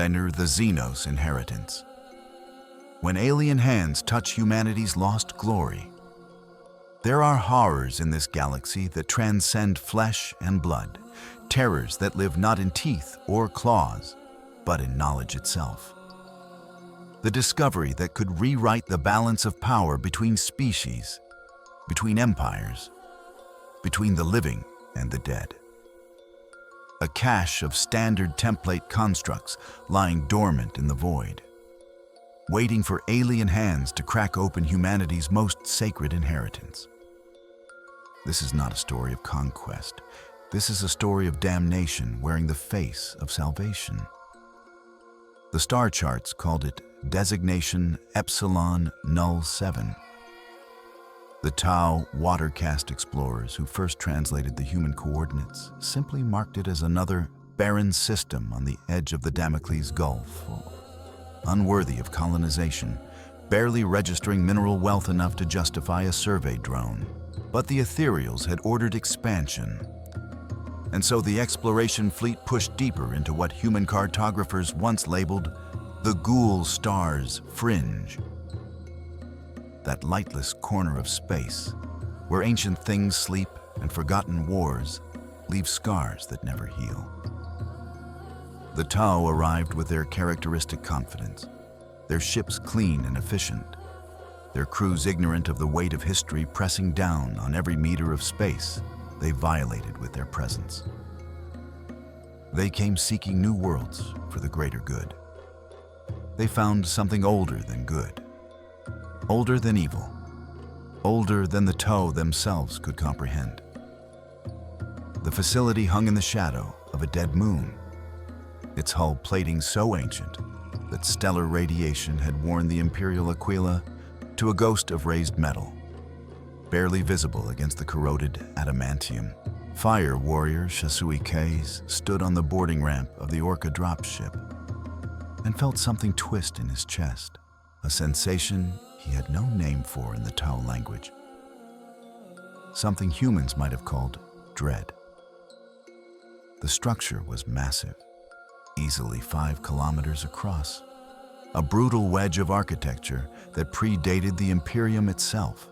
enter the Xenos inheritance. When alien hands touch humanity's lost glory, there are horrors in this galaxy that transcend flesh and blood, terrors that live not in teeth or claws, but in knowledge itself. The discovery that could rewrite the balance of power between species, between empires, between the living and the dead. A cache of standard template constructs lying dormant in the void, waiting for alien hands to crack open humanity's most sacred inheritance. This is not a story of conquest. This is a story of damnation wearing the face of salvation. The star charts called it Designation Epsilon Null 7. The Tau water-caste explorers who first translated the human coordinates simply marked it as another barren system on the edge of the Damocles Gulf, unworthy of colonization, barely registering mineral wealth enough to justify a survey drone. But the ethereals had ordered expansion, and so the exploration fleet pushed deeper into what human cartographers once labeled the Ghoul Star's fringe. That lightless corner of space, where ancient things sleep and forgotten wars leave scars that never heal. The Tau arrived with their characteristic confidence, their ships clean and efficient, their crews ignorant of the weight of history pressing down on every meter of space they violated with their presence. They came seeking new worlds for the greater good. They found something older than good, older than evil, older than the Tau themselves could comprehend. The facility hung in the shadow of a dead moon, its hull plating so ancient that stellar radiation had worn the Imperial Aquila to a ghost of raised metal, barely visible against the corroded adamantium. Fire warrior Shisui K's stood on the boarding ramp of the Orca dropship and felt something twist in his chest, a sensation he had no name for in the Tau language. Something humans might have called dread. The structure was massive, easily 5 kilometers across, a brutal wedge of architecture that predated the Imperium itself,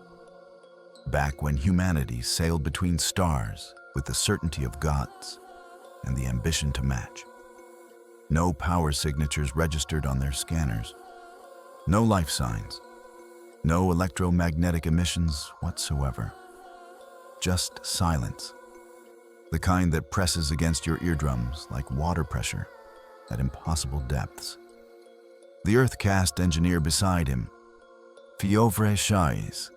back when humanity sailed between stars with the certainty of gods and the ambition to match. No power signatures registered on their scanners, no life signs, no electromagnetic emissions whatsoever. Just silence, the kind that presses against your eardrums like water pressure at impossible depths. The Earth-caste engineer beside him, Fiovre Shais,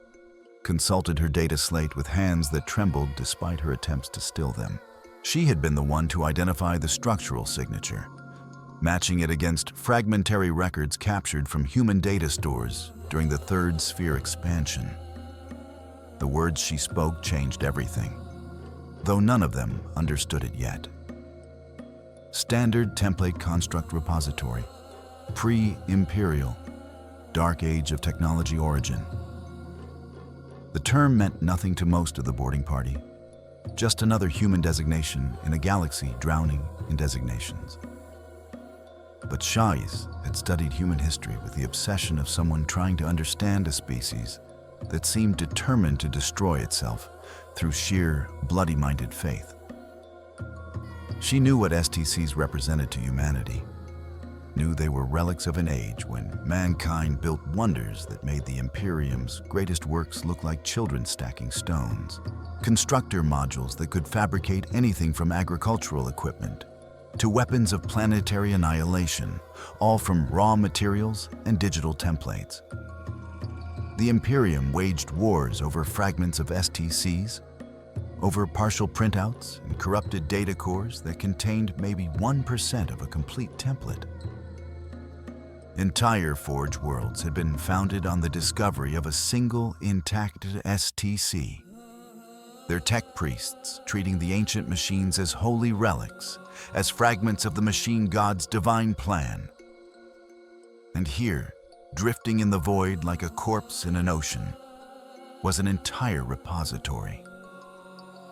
consulted her data slate with hands that trembled despite her attempts to still them. She had been the one to identify the structural signature, matching it against fragmentary records captured from human data stores during the Third Sphere expansion. The words she spoke changed everything, though none of them understood it yet. Standard Template Construct Repository, pre-Imperial, Dark Age of Technology origin. The term meant nothing to most of the boarding party, just another human designation in a galaxy drowning in designations. But Shais had studied human history with the obsession of someone trying to understand a species that seemed determined to destroy itself through sheer, bloody-minded faith. She knew what STCs represented to humanity, knew they were relics of an age when mankind built wonders that made the Imperium's greatest works look like children stacking stones. Constructor modules that could fabricate anything from agricultural equipment to weapons of planetary annihilation, all from raw materials and digital templates. The Imperium waged wars over fragments of STCs, over partial printouts and corrupted data cores that contained maybe 1% of a complete template. Entire Forge worlds had been founded on the discovery of a single intact STC. Their tech priests treating the ancient machines as holy relics, as fragments of the machine god's divine plan. And here, drifting in the void like a corpse in an ocean, was an entire repository.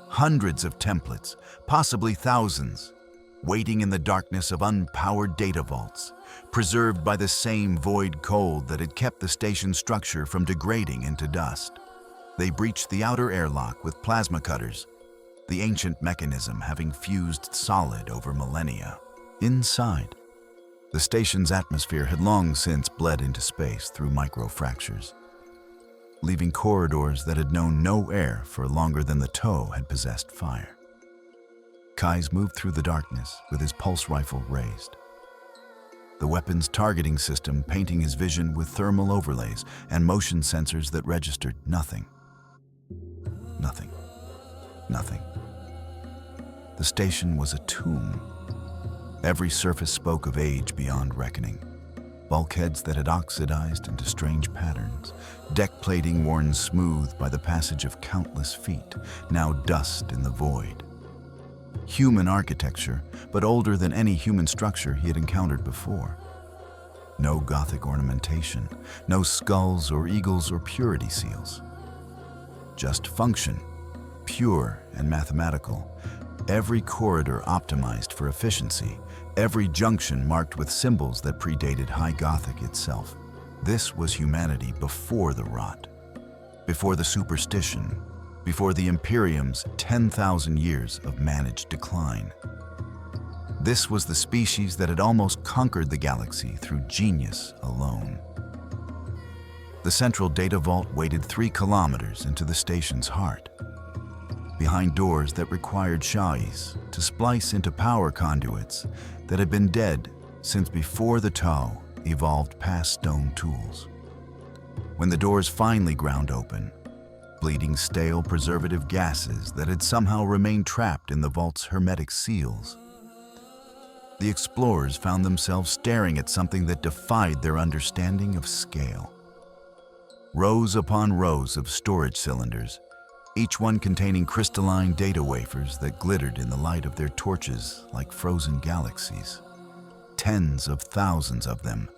Hundreds of templates, possibly thousands, waiting in the darkness of unpowered data vaults, preserved by the same void cold that had kept the station's structure from degrading into dust. They breached the outer airlock with plasma cutters, the ancient mechanism having fused solid over millennia. Inside, the station's atmosphere had long since bled into space through microfractures, leaving corridors that had known no air for longer than the toe had possessed fire. Kais moved through the darkness with his pulse rifle raised, the weapon's targeting system painting his vision with thermal overlays and motion sensors that registered nothing. Nothing. Nothing. The station was a tomb. Every surface spoke of age beyond reckoning. Bulkheads that had oxidized into strange patterns, deck plating worn smooth by the passage of countless feet, now dust in the void. Human architecture, but older than any human structure he had encountered before. No Gothic ornamentation, no skulls or eagles or purity seals. Just function, pure and mathematical. Every corridor optimized for efficiency, every junction marked with symbols that predated High Gothic itself. This was humanity before the rot, before the superstition, before the Imperium's 10,000 years of managed decline. This was the species that had almost conquered the galaxy through genius alone. The central data vault waded 3 kilometers into the station's heart, behind doors that required Shais to splice into power conduits that had been dead since before the Tau evolved past stone tools. When the doors finally ground open, bleeding stale preservative gases that had somehow remained trapped in the vault's hermetic seals, the explorers found themselves staring at something that defied their understanding of scale. Rows upon rows of storage cylinders, each one containing crystalline data wafers that glittered in the light of their torches like frozen galaxies. Tens of thousands of them,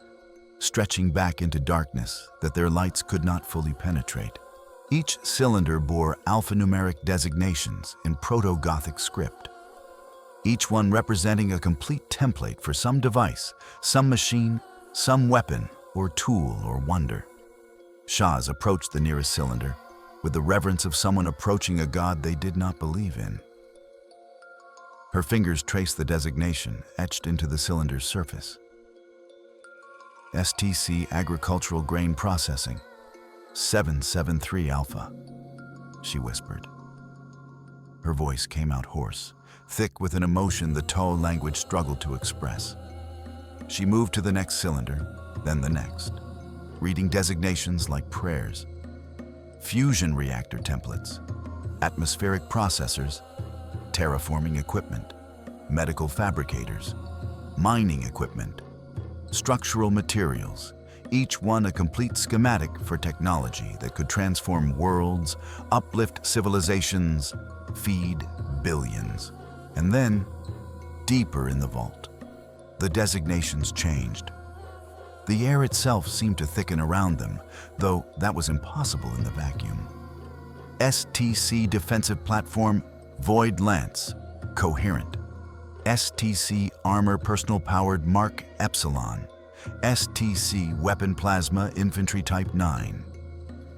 stretching back into darkness that their lights could not fully penetrate. Each cylinder bore alphanumeric designations in Proto-Gothic script, each one representing a complete template for some device, some machine, some weapon or tool or wonder. Shaz approached the nearest cylinder with the reverence of someone approaching a god they did not believe in. Her fingers traced the designation etched into the cylinder's surface. STC Agricultural Grain Processing, 773 Alpha, she whispered. Her voice came out hoarse, thick with an emotion the Tau language struggled to express. She moved to the next cylinder, then the next, reading designations like prayers. Fusion reactor templates, atmospheric processors, terraforming equipment, medical fabricators, mining equipment, structural materials, each one a complete schematic for technology that could transform worlds, uplift civilizations, feed billions. And then, deeper in the vault, the designations changed. The air itself seemed to thicken around them, though that was impossible in the vacuum. STC Defensive Platform Void Lance, Coherent. STC Armor Personal Powered Mark Epsilon. STC Weapon Plasma Infantry Type 9.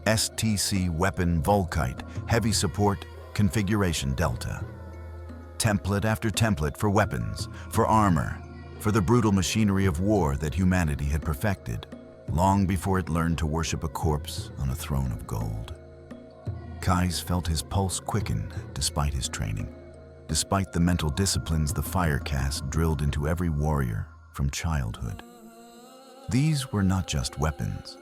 STC Weapon Volkite Heavy Support Configuration Delta. Template after template for weapons, for armor, for the brutal machinery of war that humanity had perfected, long before it learned to worship a corpse on a throne of gold. Kais felt his pulse quicken despite his training, despite the mental disciplines the fire caste drilled into every warrior from childhood. These were not just weapons.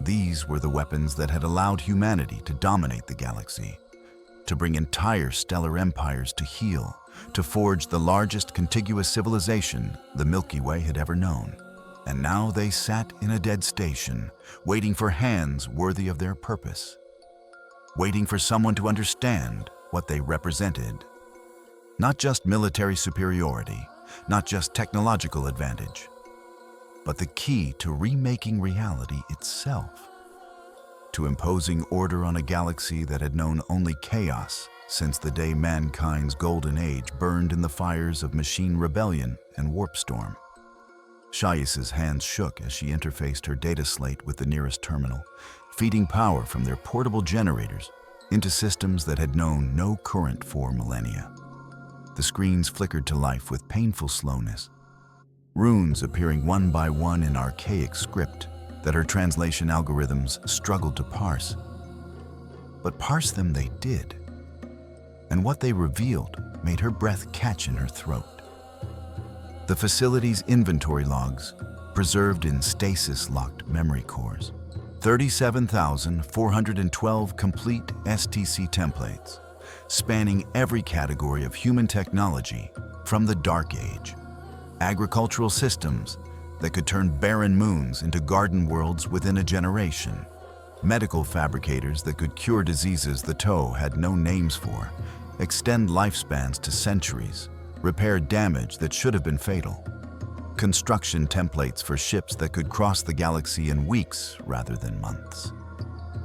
These were the weapons that had allowed humanity to dominate the galaxy, to bring entire stellar empires to heel, to forge the largest contiguous civilization the Milky Way had ever known. And now they sat in a dead station, waiting for hands worthy of their purpose, waiting for someone to understand what they represented. Not just military superiority, not just technological advantage, but the key to remaking reality itself, to imposing order on a galaxy that had known only chaos since the day mankind's golden age burned in the fires of machine rebellion and warp storm. Shaius's hands shook as she interfaced her data slate with the nearest terminal, feeding power from their portable generators into systems that had known no current for millennia. The screens flickered to life with painful slowness, runes appearing one by one in archaic script that her translation algorithms struggled to parse. But parse them they did, and what they revealed made her breath catch in her throat. The facility's inventory logs, preserved in stasis-locked memory cores. 37,412 complete STC templates, spanning every category of human technology from the Dark Age. Agricultural systems that could turn barren moons into garden worlds within a generation. Medical fabricators that could cure diseases the TOE had no names for, extend lifespans to centuries, repair damage that should have been fatal. Construction templates for ships that could cross the galaxy in weeks rather than months.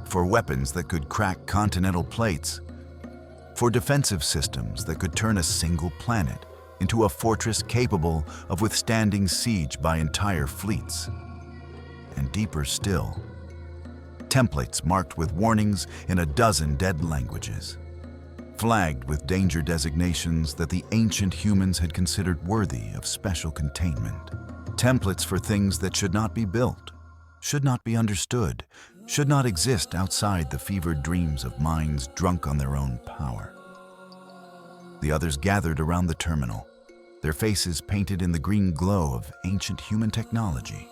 For weapons that could crack continental plates. For defensive systems that could turn a single planet into a fortress capable of withstanding siege by entire fleets. And deeper still, templates marked with warnings in a dozen dead languages, flagged with danger designations that the ancient humans had considered worthy of special containment. Templates for things that should not be built, should not be understood, should not exist outside the fevered dreams of minds drunk on their own power. The others gathered around the terminal, their faces painted in the green glow of ancient human technology.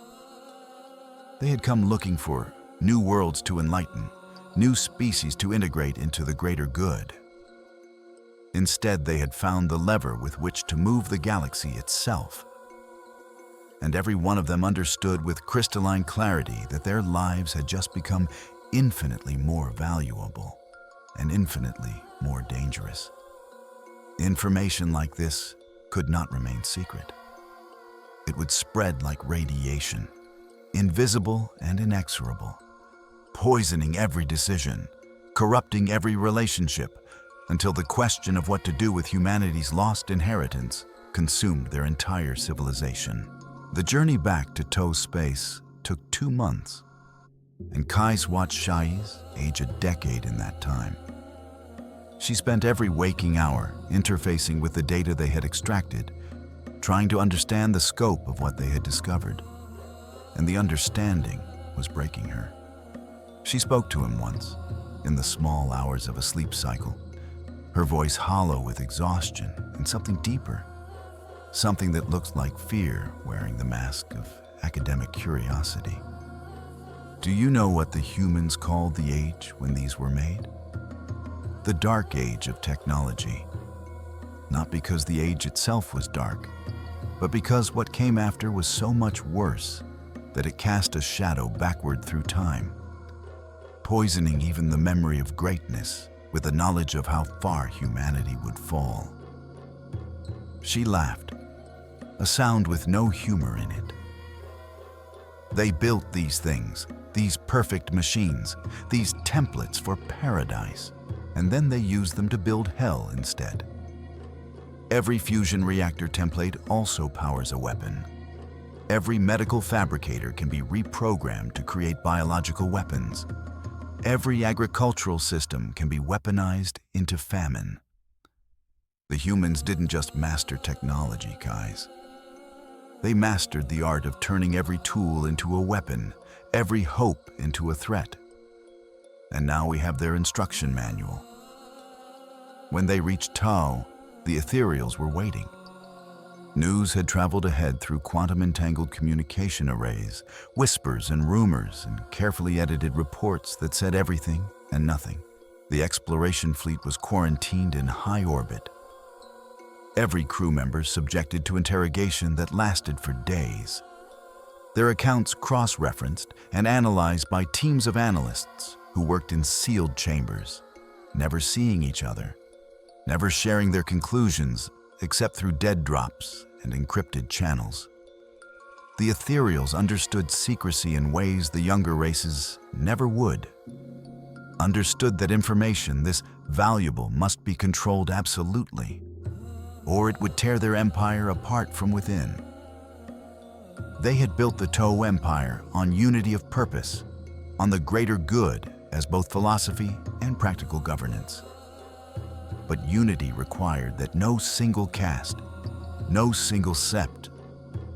They had come looking for new worlds to enlighten, new species to integrate into the greater good. Instead, they had found the lever with which to move the galaxy itself. And every one of them understood with crystalline clarity that their lives had just become infinitely more valuable and infinitely more dangerous. Information like this could not remain secret. It would spread like radiation, invisible and inexorable, poisoning every decision, corrupting every relationship, until the question of what to do with humanity's lost inheritance consumed their entire civilization. The journey back to TOE space took 2 months, and Kai's watched Shais age a decade in that time. She spent every waking hour interfacing with the data they had extracted, trying to understand the scope of what they had discovered. And the understanding was breaking her. She spoke to him once, in the small hours of a sleep cycle, her voice hollow with exhaustion and something deeper, something that looked like fear wearing the mask of academic curiosity. Do you know what the humans called the age when these were made? The Dark Age of technology. Not because the age itself was dark, but because what came after was so much worse that it cast a shadow backward through time, poisoning even the memory of greatness with the knowledge of how far humanity would fall. She laughed, a sound with no humor in it. They built these things, these perfect machines, these templates for paradise, and then they used them to build hell instead. Every fusion reactor template also powers a weapon. Every medical fabricator can be reprogrammed to create biological weapons. Every agricultural system can be weaponized into famine. The humans didn't just master technology, Kais. They mastered the art of turning every tool into a weapon, every hope into a threat. And now we have their instruction manual. When they reached Tau, the ethereals were waiting. News had traveled ahead through quantum-entangled communication arrays, whispers and rumors, and carefully edited reports that said everything and nothing. The exploration fleet was quarantined in high orbit. Every crew member subjected to interrogation that lasted for days. Their accounts cross-referenced and analyzed by teams of analysts who worked in sealed chambers, never seeing each other, never sharing their conclusions except through dead drops and encrypted channels. The ethereals understood secrecy in ways the younger races never would. understood that information this valuable must be controlled absolutely, or it would tear their empire apart from within. They had built the Tao Empire on unity of purpose, on the greater good as both philosophy and practical governance. But unity required that no single caste, no single sept,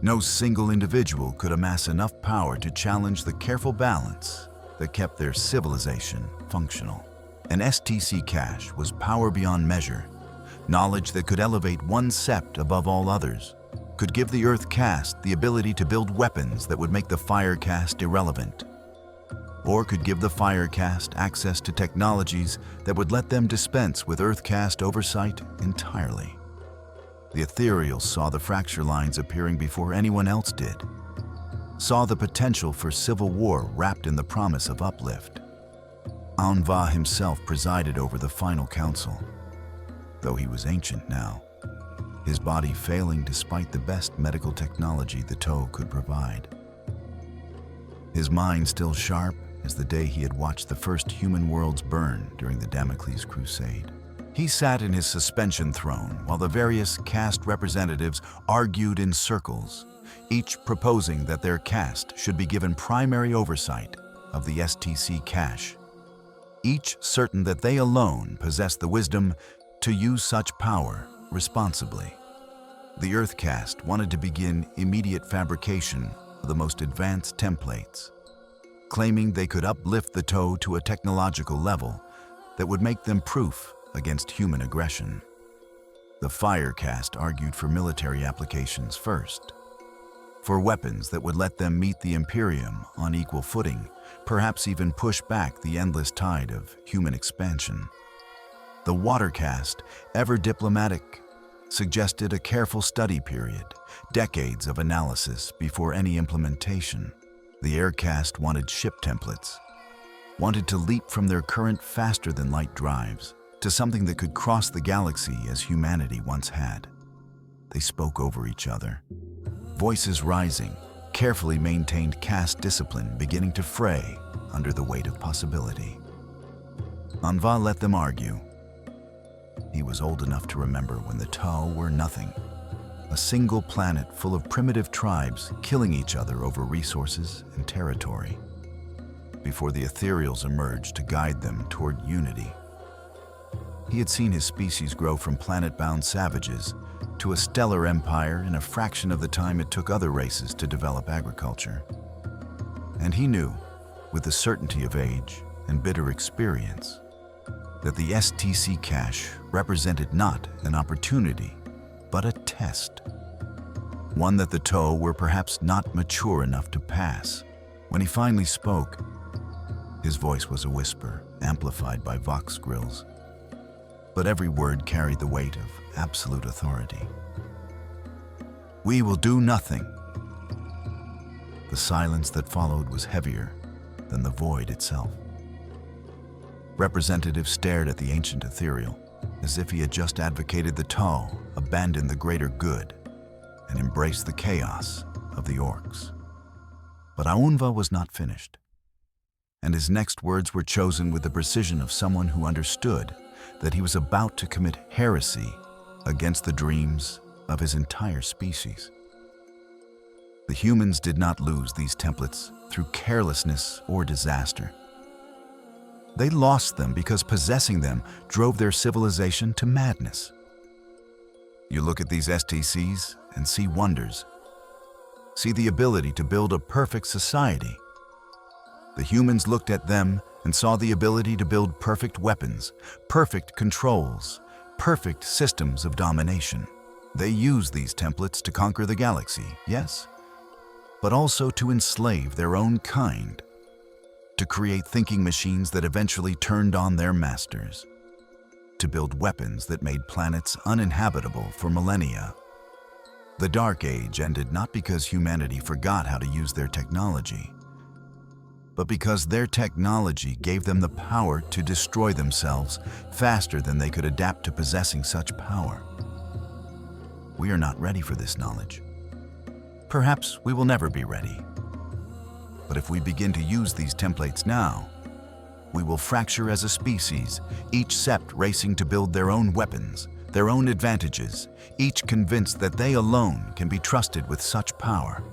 no single individual could amass enough power to challenge the careful balance that kept their civilization functional. An STC cache was power beyond measure, knowledge that could elevate one sept above all others, could give the Earth caste the ability to build weapons that would make the Fire caste irrelevant, or could give the Fire caste access to technologies that would let them dispense with Earth caste oversight entirely. The Ethereals saw the fracture lines appearing before anyone else did, saw the potential for civil war wrapped in the promise of uplift. Anva himself presided over the final council, though he was ancient now, his body failing despite the best medical technology the Tao could provide. His mind still sharp as the day he had watched the first human worlds burn during the Damocles Crusade. He sat in his suspension throne while the various caste representatives argued in circles, each proposing that their caste should be given primary oversight of the STC cache, each certain that they alone possessed the wisdom to use such power responsibly. The Earth caste wanted to begin immediate fabrication of the most advanced templates, claiming they could uplift the Tao to a technological level that would make them proof against human aggression. The Fire caste argued for military applications first, for weapons that would let them meet the Imperium on equal footing, perhaps even push back the endless tide of human expansion. The Water caste, ever diplomatic, suggested a careful study period, decades of analysis before any implementation. The Air caste wanted ship templates, wanted to leap from their current faster-than-light drives to something that could cross the galaxy as humanity once had. They spoke over each other, voices rising, carefully maintained caste discipline beginning to fray under the weight of possibility. Anva let them argue. He was old enough to remember when the Tao were nothing, a single planet full of primitive tribes killing each other over resources and territory, before the Ethereals emerged to guide them toward unity. He had seen his species grow from planet-bound savages to a stellar empire in a fraction of the time it took other races to develop agriculture. And he knew, with the certainty of age and bitter experience, that the STC cache represented not an opportunity, but a test. One that the Tao were perhaps not mature enough to pass. When he finally spoke, his voice was a whisper, amplified by vox grills. But every word carried the weight of absolute authority. "We will do nothing." The silence that followed was heavier than the void itself. Representatives stared at the ancient ethereal, as if he had just advocated the Tao abandon the greater good and embrace the chaos of the orcs. But Aunva was not finished, and his next words were chosen with the precision of someone who understood that he was about to commit heresy against the dreams of his entire species. The humans did not lose these templates through carelessness or disaster. They lost them because possessing them drove their civilization to madness. You look at these STCs and see wonders. See the ability to build a perfect society. The humans looked at them and saw the ability to build perfect weapons, perfect controls, perfect systems of domination. They used these templates to conquer the galaxy, yes, but also to enslave their own kind, to create thinking machines that eventually turned on their masters, to build weapons that made planets uninhabitable for millennia. The Dark Age ended not because humanity forgot how to use their technology, but because their technology gave them the power to destroy themselves faster than they could adapt to possessing such power. We are not ready for this knowledge. Perhaps we will never be ready. But if we begin to use these templates now, We will fracture as a species, each sept racing to build their own weapons, their own advantages, each convinced that they alone can be trusted with such power.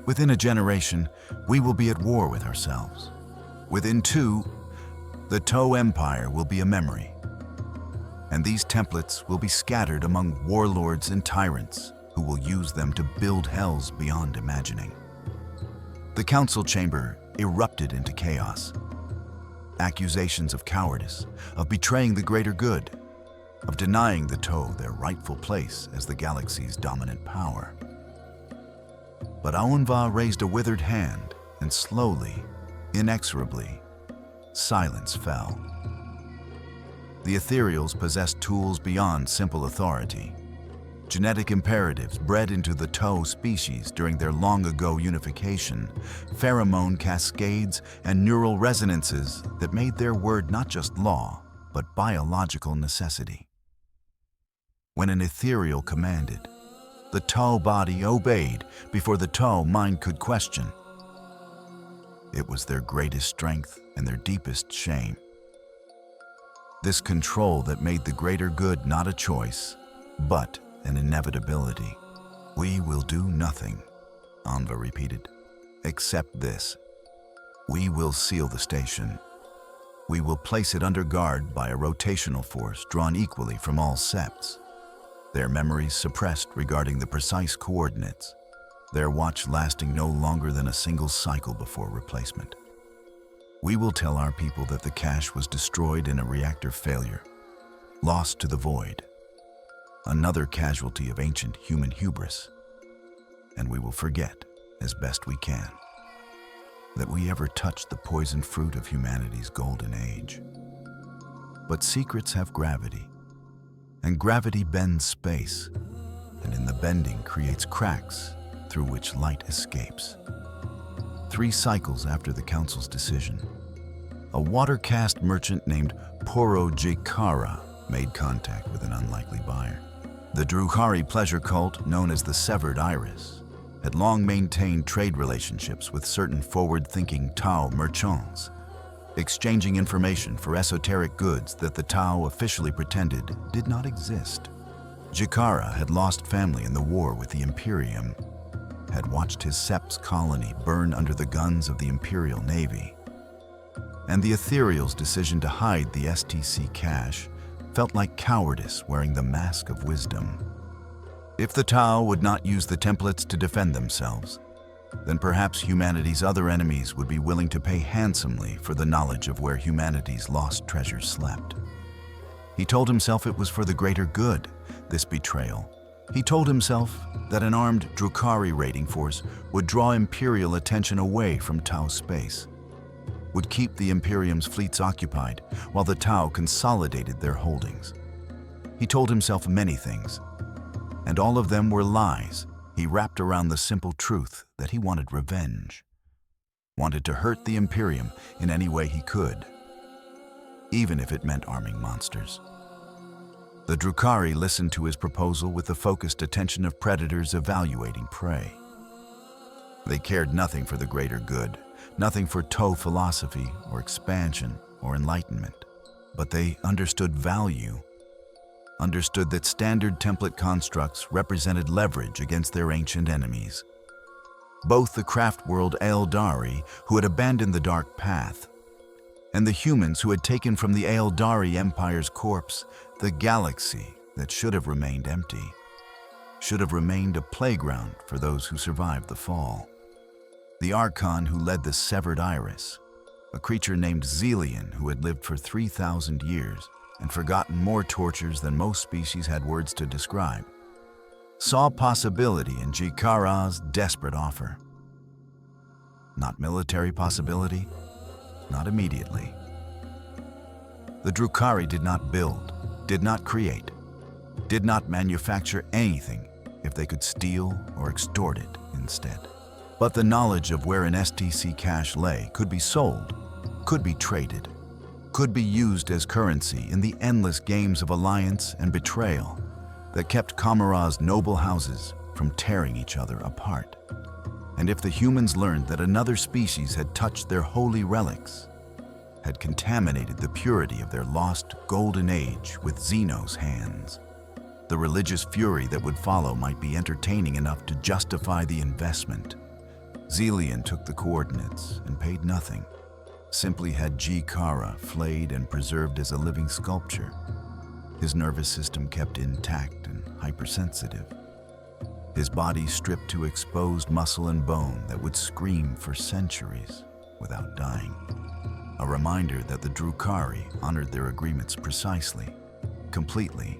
Within a generation, we will be at war with ourselves. Within 2, the Tau Empire will be a memory. And these templates will be scattered among warlords and tyrants who will use them to build hells beyond imagining. The council chamber erupted into chaos. Accusations of cowardice, of betraying the greater good, of denying the Tau their rightful place as the galaxy's dominant power. But Aunva raised a withered hand, and slowly, inexorably, silence fell. The ethereals possessed tools beyond simple authority. Genetic imperatives bred into the Tau species during their long-ago unification, pheromone cascades and neural resonances that made their word not just law, but biological necessity. When an ethereal commanded, the Tau body obeyed before the Tau mind could question. It was their greatest strength and their deepest shame. This control that made the greater good not a choice, but an inevitability. We will do nothing, Aunva repeated, except this. We will seal the station. We will place it under guard by a rotational force drawn equally from all septs, their memories suppressed regarding the precise coordinates, their watch lasting no longer than a single cycle before replacement. We will tell our people that the cache was destroyed in a reactor failure, lost to the void, another casualty of ancient human hubris, and we will forget, as best we can, that we ever touched the poisoned fruit of humanity's golden age. But secrets have gravity, and gravity bends space, and in the bending creates cracks through which light escapes. 3 cycles after the council's decision, a water-caste merchant named Poro Jikara made contact with an unlikely buyer. The Drukhari pleasure cult, known as the Severed Iris, had long maintained trade relationships with certain forward-thinking Tau merchants, exchanging information for esoteric goods that the Tau officially pretended did not exist. Jikara had lost family in the war with the Imperium, had watched his Sept's colony burn under the guns of the Imperial Navy, and the Ethereal's decision to hide the STC cache felt like cowardice wearing the mask of wisdom. If the Tau would not use the templates to defend themselves, then perhaps humanity's other enemies would be willing to pay handsomely for the knowledge of where humanity's lost treasures slept. He told himself it was for the greater good, this betrayal. He told himself that an armed Drukhari raiding force would draw Imperial attention away from Tau space, would keep the Imperium's fleets occupied while the Tau consolidated their holdings. He told himself many things, and all of them were lies he wrapped around the simple truth that he wanted revenge, wanted to hurt the Imperium in any way he could, even if it meant arming monsters. The Drukhari listened to his proposal with the focused attention of predators evaluating prey. They cared nothing for the greater good, nothing for Tau philosophy or expansion or enlightenment, but they understood value, understood that standard template constructs represented leverage against their ancient enemies. Both the craft world Aeldari, who had abandoned the dark path, and the humans who had taken from the Aeldari Empire's corpse the galaxy that should have remained empty, should have remained a playground for those who survived the fall. The Archon who led the Severed Iris, a creature named Zelian who had lived for 3,000 years and forgotten more tortures than most species had words to describe, saw possibility in Jikara's desperate offer. Not military possibility, not immediately. The Drukhari did not build, did not create, did not manufacture anything if they could steal or extort it instead. But the knowledge of where an STC cache lay could be sold, could be traded, could be used as currency in the endless games of alliance and betrayal that kept Kamara's noble houses from tearing each other apart. And if the humans learned that another species had touched their holy relics, had contaminated the purity of their lost golden age with Xeno's hands. The religious fury that would follow might be entertaining enough to justify the investment. Xelian took the coordinates and paid nothing, simply had G. Kara flayed and preserved as a living sculpture, his nervous system kept intact and hypersensitive, his body stripped to exposed muscle and bone that would scream for centuries without dying. A reminder that the Drukhari honored their agreements precisely, completely,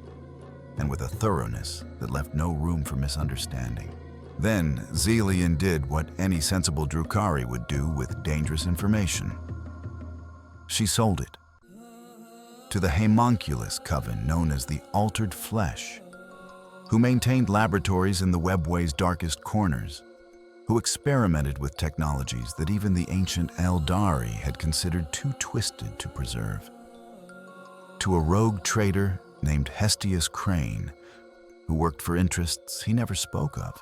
and with a thoroughness that left no room for misunderstanding. Then Xelian did what any sensible Drukhari would do with dangerous information. She sold it to the homunculus coven known as the Altered Flesh, who maintained laboratories in the webway's darkest corners, who experimented with technologies that even the ancient Eldari had considered too twisted to preserve. To a rogue trader named Hestius Crane, who worked for interests he never spoke of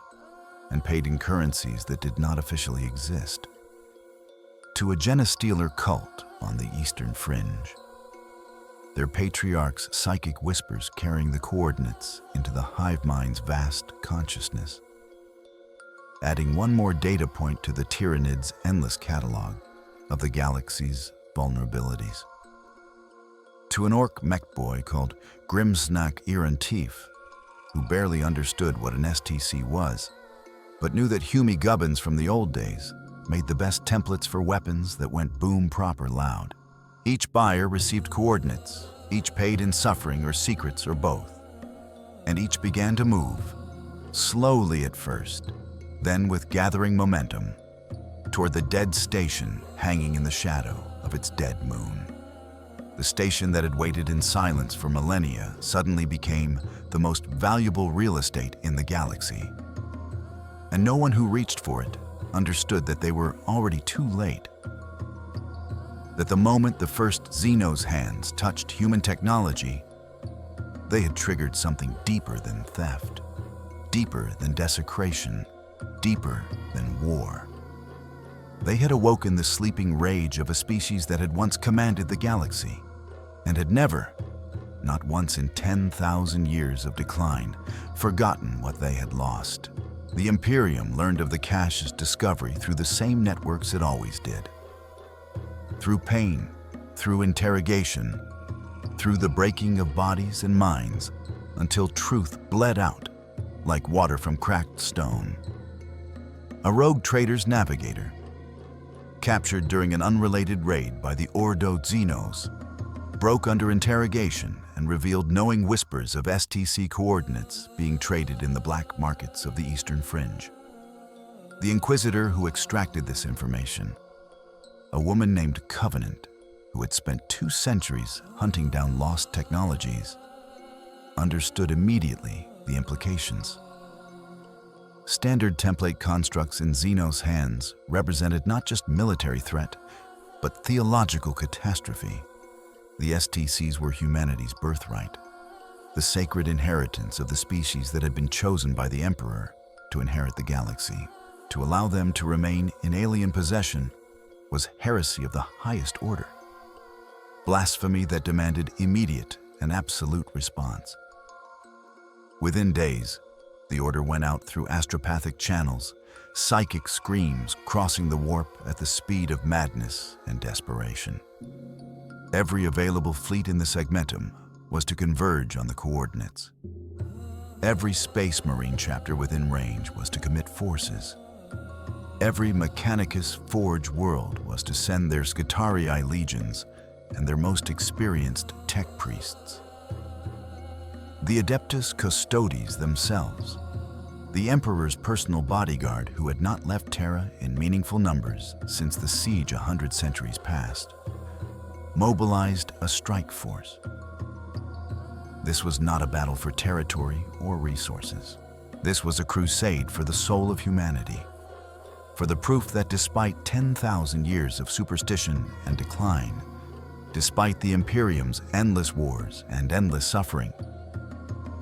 and paid in currencies that did not officially exist. To a Genestealer cult on the eastern fringe, their patriarch's psychic whispers carrying the coordinates into the hive mind's vast consciousness, adding one more data point to the Tyrannid's endless catalog of the galaxy's vulnerabilities. To an orc mech boy called Grimsnack Irantif, who barely understood what an STC was, but knew that Humy Gubbins from the old days made the best templates for weapons that went boom proper loud. Each buyer received coordinates, each paid in suffering or secrets or both, and each began to move, slowly at first, then with gathering momentum, toward the dead station hanging in the shadow of its dead moon. The station that had waited in silence for millennia suddenly became the most valuable real estate in the galaxy. And no one who reached for it understood that they were already too late. That the moment the first Xeno's hands touched human technology, they had triggered something deeper than theft, deeper than desecration, deeper than war. They had awoken the sleeping rage of a species that had once commanded the galaxy and had never, not once in 10,000 years of decline, forgotten what they had lost. The Imperium learned of the cache's discovery through the same networks it always did. Through pain, through interrogation, through the breaking of bodies and minds, until truth bled out like water from cracked stone. A rogue trader's navigator, captured during an unrelated raid by the Ordo Xenos, broke under interrogation and revealed knowing whispers of STC coordinates being traded in the black markets of the Eastern Fringe. The Inquisitor who extracted this information, a woman named Covenant, who had spent 2 centuries hunting down lost technologies, understood immediately the implications. Standard template constructs in Xeno's hands represented not just military threat, but theological catastrophe. The STCs were humanity's birthright, the sacred inheritance of the species that had been chosen by the Emperor to inherit the galaxy. To allow them to remain in alien possession was heresy of the highest order, blasphemy that demanded immediate and absolute response. Within days, the order went out through astropathic channels, psychic screams crossing the warp at the speed of madness and desperation. Every available fleet in the segmentum was to converge on the coordinates. Every Space Marine chapter within range was to commit forces. Every Mechanicus Forge world was to send their Skitarii legions and their most experienced tech priests. The Adeptus Custodes themselves, the Emperor's personal bodyguard who had not left Terra in meaningful numbers since the siege 100 centuries past, mobilized a strike force. This was not a battle for territory or resources. This was a crusade for the soul of humanity, for the proof that despite 10,000 years of superstition and decline, despite the Imperium's endless wars and endless suffering,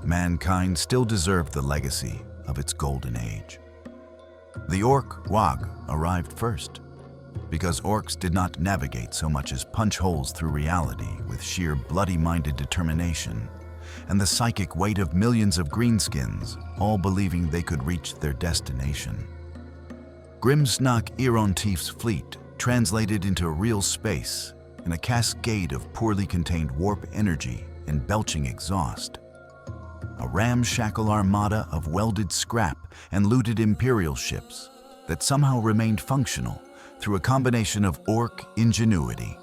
mankind still deserved the legacy of its golden age. The Orc Wag arrived first, because orcs did not navigate so much as punch holes through reality with sheer bloody-minded determination, and the psychic weight of millions of greenskins, all believing they could reach their destination. Grimsnock Erontief's fleet translated into real space in a cascade of poorly contained warp energy and belching exhaust. A ramshackle armada of welded scrap and looted Imperial ships that somehow remained functional through a combination of orc ingenuity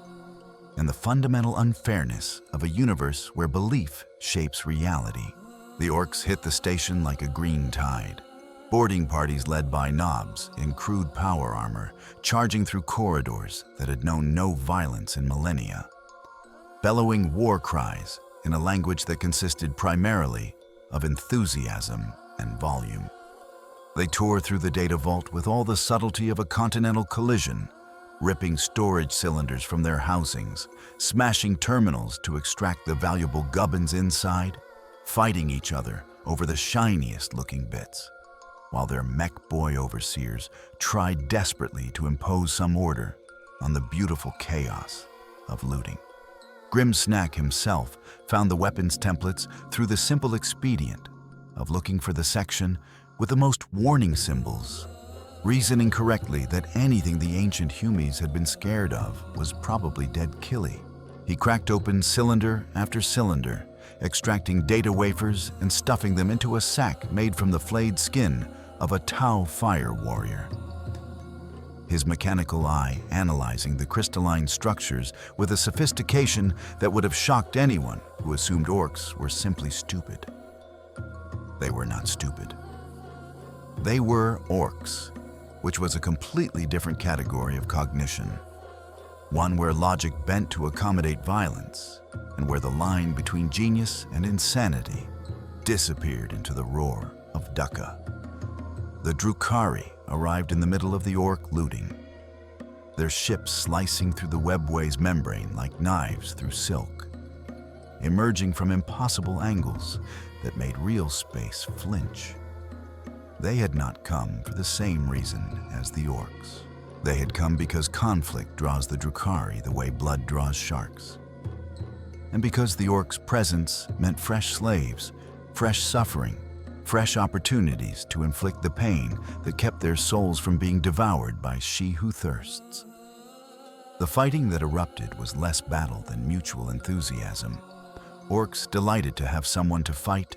and the fundamental unfairness of a universe where belief shapes reality. The orcs hit the station like a green tide. Boarding parties led by knobs in crude power armor, charging through corridors that had known no violence in millennia. Bellowing war cries in a language that consisted primarily of enthusiasm and volume. They tore through the data vault with all the subtlety of a continental collision, ripping storage cylinders from their housings, smashing terminals to extract the valuable gubbins inside, fighting each other over the shiniest looking bits, while their mech boy overseers tried desperately to impose some order on the beautiful chaos of looting. Grimsnack himself found the weapons templates through the simple expedient of looking for the section with the most warning symbols, reasoning correctly that anything the ancient Humies had been scared of was probably dead killy. He cracked open cylinder after cylinder, extracting data wafers and stuffing them into a sack made from the flayed skin of a Tau fire warrior. His mechanical eye analyzing the crystalline structures with a sophistication that would have shocked anyone who assumed orcs were simply stupid. They were not stupid. They were orcs, which was a completely different category of cognition. One where logic bent to accommodate violence, and where the line between genius and insanity disappeared into the roar of Dukkha. The Drukhari arrived in the middle of the orc looting, their ships slicing through the webway's membrane like knives through silk, emerging from impossible angles that made real space flinch. They had not come for the same reason as the orcs. They had come because conflict draws the Drukhari the way blood draws sharks. And because the orcs' presence meant fresh slaves, fresh suffering, fresh opportunities to inflict the pain that kept their souls from being devoured by she who thirsts. The fighting that erupted was less battle than mutual enthusiasm. Orcs delighted to have someone to fight.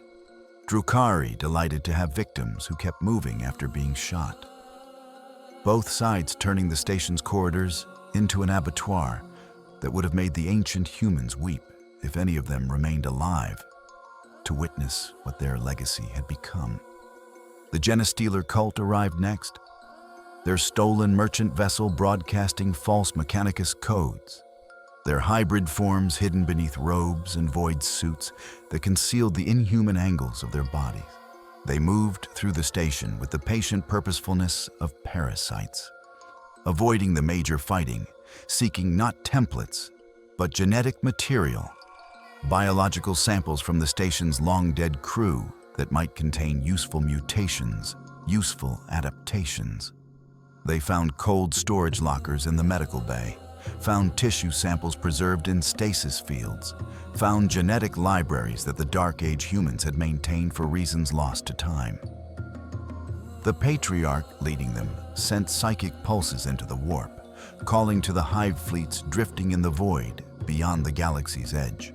Drukhari delighted to have victims who kept moving after being shot. Both sides turning the station's corridors into an abattoir that would have made the ancient humans weep if any of them remained alive to witness what their legacy had become. The Genestealer cult arrived next, their stolen merchant vessel broadcasting false Mechanicus codes, their hybrid forms hidden beneath robes and void suits that concealed the inhuman angles of their bodies. They moved through the station with the patient purposefulness of parasites, avoiding the major fighting, seeking not templates, but genetic material, biological samples from the station's long-dead crew that might contain useful mutations, useful adaptations. They found cold storage lockers in the medical bay, found tissue samples preserved in stasis fields, found genetic libraries that the Dark Age humans had maintained for reasons lost to time. The Patriarch leading them sent psychic pulses into the warp, calling to the hive fleets drifting in the void beyond the galaxy's edge,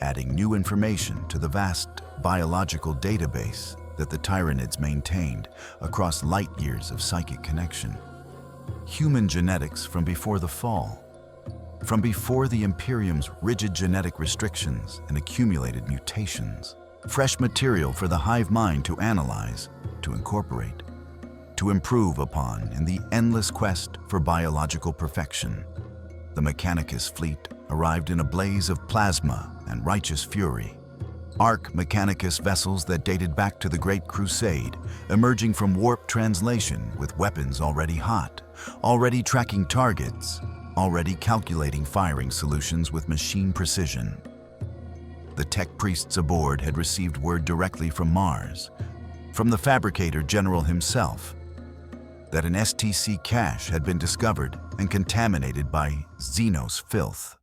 adding new information to the vast biological database that the Tyranids maintained across light years of psychic connection. Human genetics from before the fall, from before the Imperium's rigid genetic restrictions and accumulated mutations. Fresh material for the hive mind to analyze, to incorporate, to improve upon in the endless quest for biological perfection. The Mechanicus fleet arrived in a blaze of plasma and righteous fury. Arc Mechanicus vessels that dated back to the Great Crusade, emerging from warp translation with weapons already hot, already tracking targets, already calculating firing solutions with machine precision. The tech priests aboard had received word directly from Mars, from the fabricator general himself. that an STC cache had been discovered and contaminated by Xenos filth.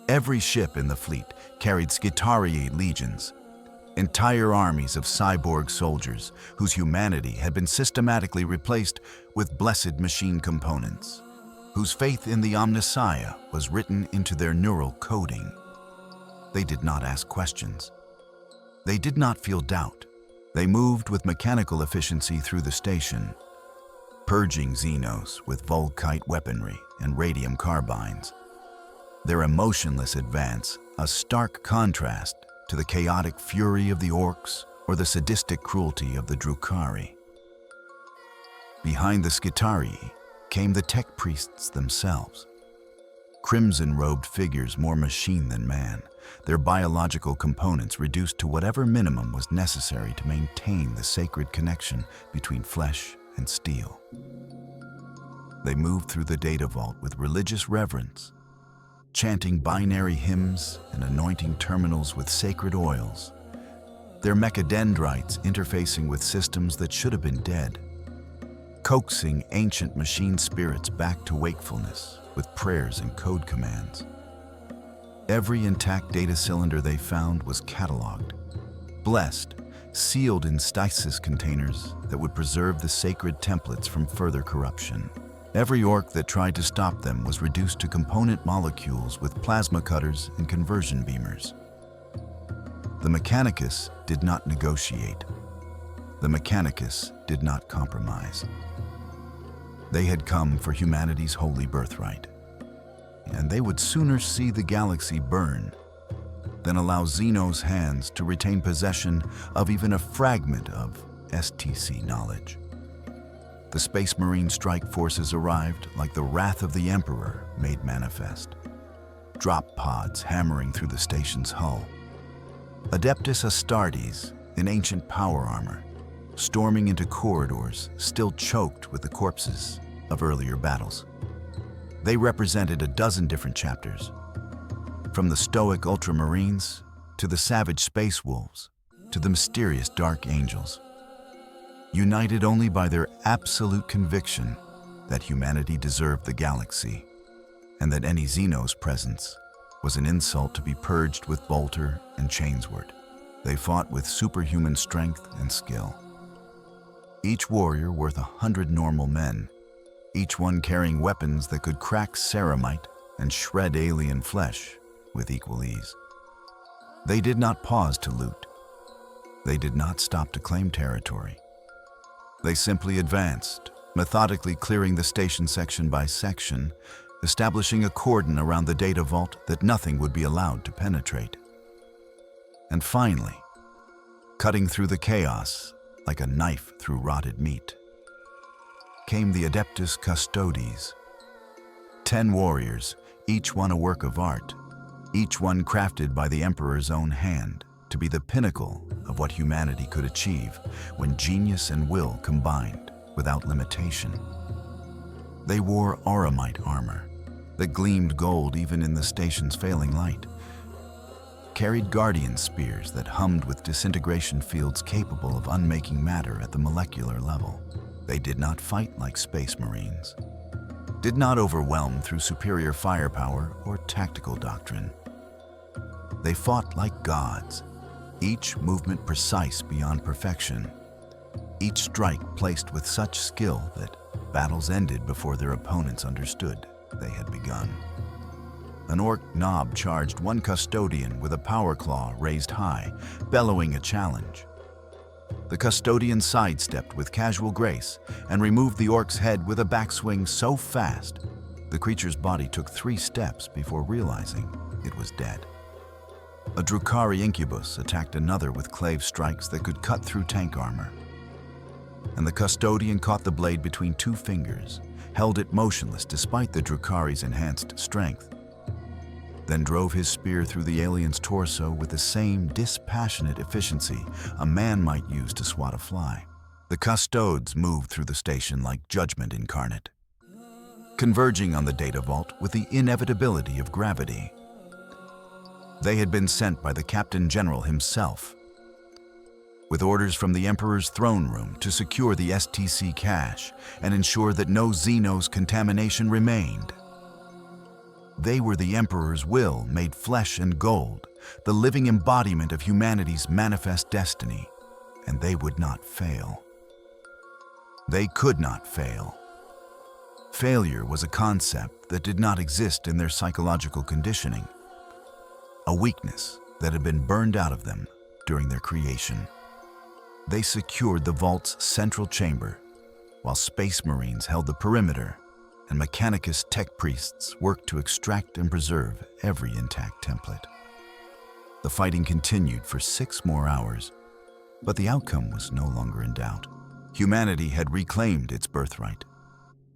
Every ship in the fleet carried Skitarii legions, entire armies of cyborg soldiers whose humanity had been systematically replaced with blessed machine components, whose faith in the Omnissiah was written into their neural coding. They did not ask questions. They did not feel doubt. They moved with mechanical efficiency through the station, purging Xenos with Volkite weaponry and radium carbines. Their emotionless advance, a stark contrast to the chaotic fury of the orcs or the sadistic cruelty of the Drukhari. Behind the Skitarii came the tech priests themselves. Crimson-robed figures more machine than man, their biological components reduced to whatever minimum was necessary to maintain the sacred connection between flesh and steel. They moved through the data vault with religious reverence, chanting binary hymns and anointing terminals with sacred oils, their mechadendrites interfacing with systems that should have been dead, coaxing ancient machine spirits back to wakefulness with prayers and code commands. Every intact data cylinder they found was cataloged, blessed, sealed in stasis containers that would preserve the sacred templates from further corruption. Every orc that tried to stop them was reduced to component molecules with plasma cutters and conversion beamers. The Mechanicus did not negotiate. The Mechanicus did not compromise. They had come for humanity's holy birthright, and they would sooner see the galaxy burn than allow Xenos' hands to retain possession of even a fragment of STC knowledge. The Space Marine strike forces arrived like the wrath of the Emperor made manifest. Drop pods hammering through the station's hull. Adeptus Astartes in ancient power armor, storming into corridors still choked with the corpses of earlier battles. They represented a dozen different chapters, from the stoic Ultramarines to the savage Space Wolves to the mysterious Dark Angels, united only by their absolute conviction that humanity deserved the galaxy and that any Xenos presence was an insult to be purged with Bolter and Chainsword. They fought with superhuman strength and skill. Each warrior worth 100 normal men, each one carrying weapons that could crack ceramite and shred alien flesh with equal ease. They did not pause to loot. They did not stop to claim territory. They simply advanced, methodically clearing the station section by section, establishing a cordon around the data vault that nothing would be allowed to penetrate. And finally, cutting through the chaos like a knife through rotted meat, came the Adeptus Custodes. 10 warriors, each one a work of art, each one crafted by the Emperor's own hand to be the pinnacle of what humanity could achieve when genius and will combined without limitation. They wore auramite armor that gleamed gold even in the station's failing light, carried guardian spears that hummed with disintegration fields capable of unmaking matter at the molecular level. They did not fight like Space Marines, did not overwhelm through superior firepower or tactical doctrine. They fought like gods, each movement precise beyond perfection, each strike placed with such skill that battles ended before their opponents understood they had begun. An orc knob charged one custodian with a power claw raised high, bellowing a challenge. The custodian sidestepped with casual grace and removed the orc's head with a backswing so fast, the creature's body took 3 steps before realizing it was dead. A Drukhari incubus attacked another with clave strikes that could cut through tank armor. And the custodian caught the blade between 2 fingers, held it motionless despite the Drukhari's enhanced strength, then drove his spear through the alien's torso with the same dispassionate efficiency a man might use to swat a fly. The custodes moved through the station like judgment incarnate, converging on the data vault with the inevitability of gravity. They had been sent by the Captain General himself. with orders from the Emperor's throne room to secure the STC cache and ensure that no Xenos contamination remained. They were the Emperor's will made flesh and gold, the living embodiment of humanity's manifest destiny, and they would not fail. They could not fail. Failure was a concept that did not exist in their psychological conditioning, a weakness that had been burned out of them during their creation. They secured the vault's central chamber, while Space Marines held the perimeter, and Mechanicus tech priests worked to extract and preserve every intact template. The fighting continued for 6 more hours, but the outcome was no longer in doubt. Humanity had reclaimed its birthright,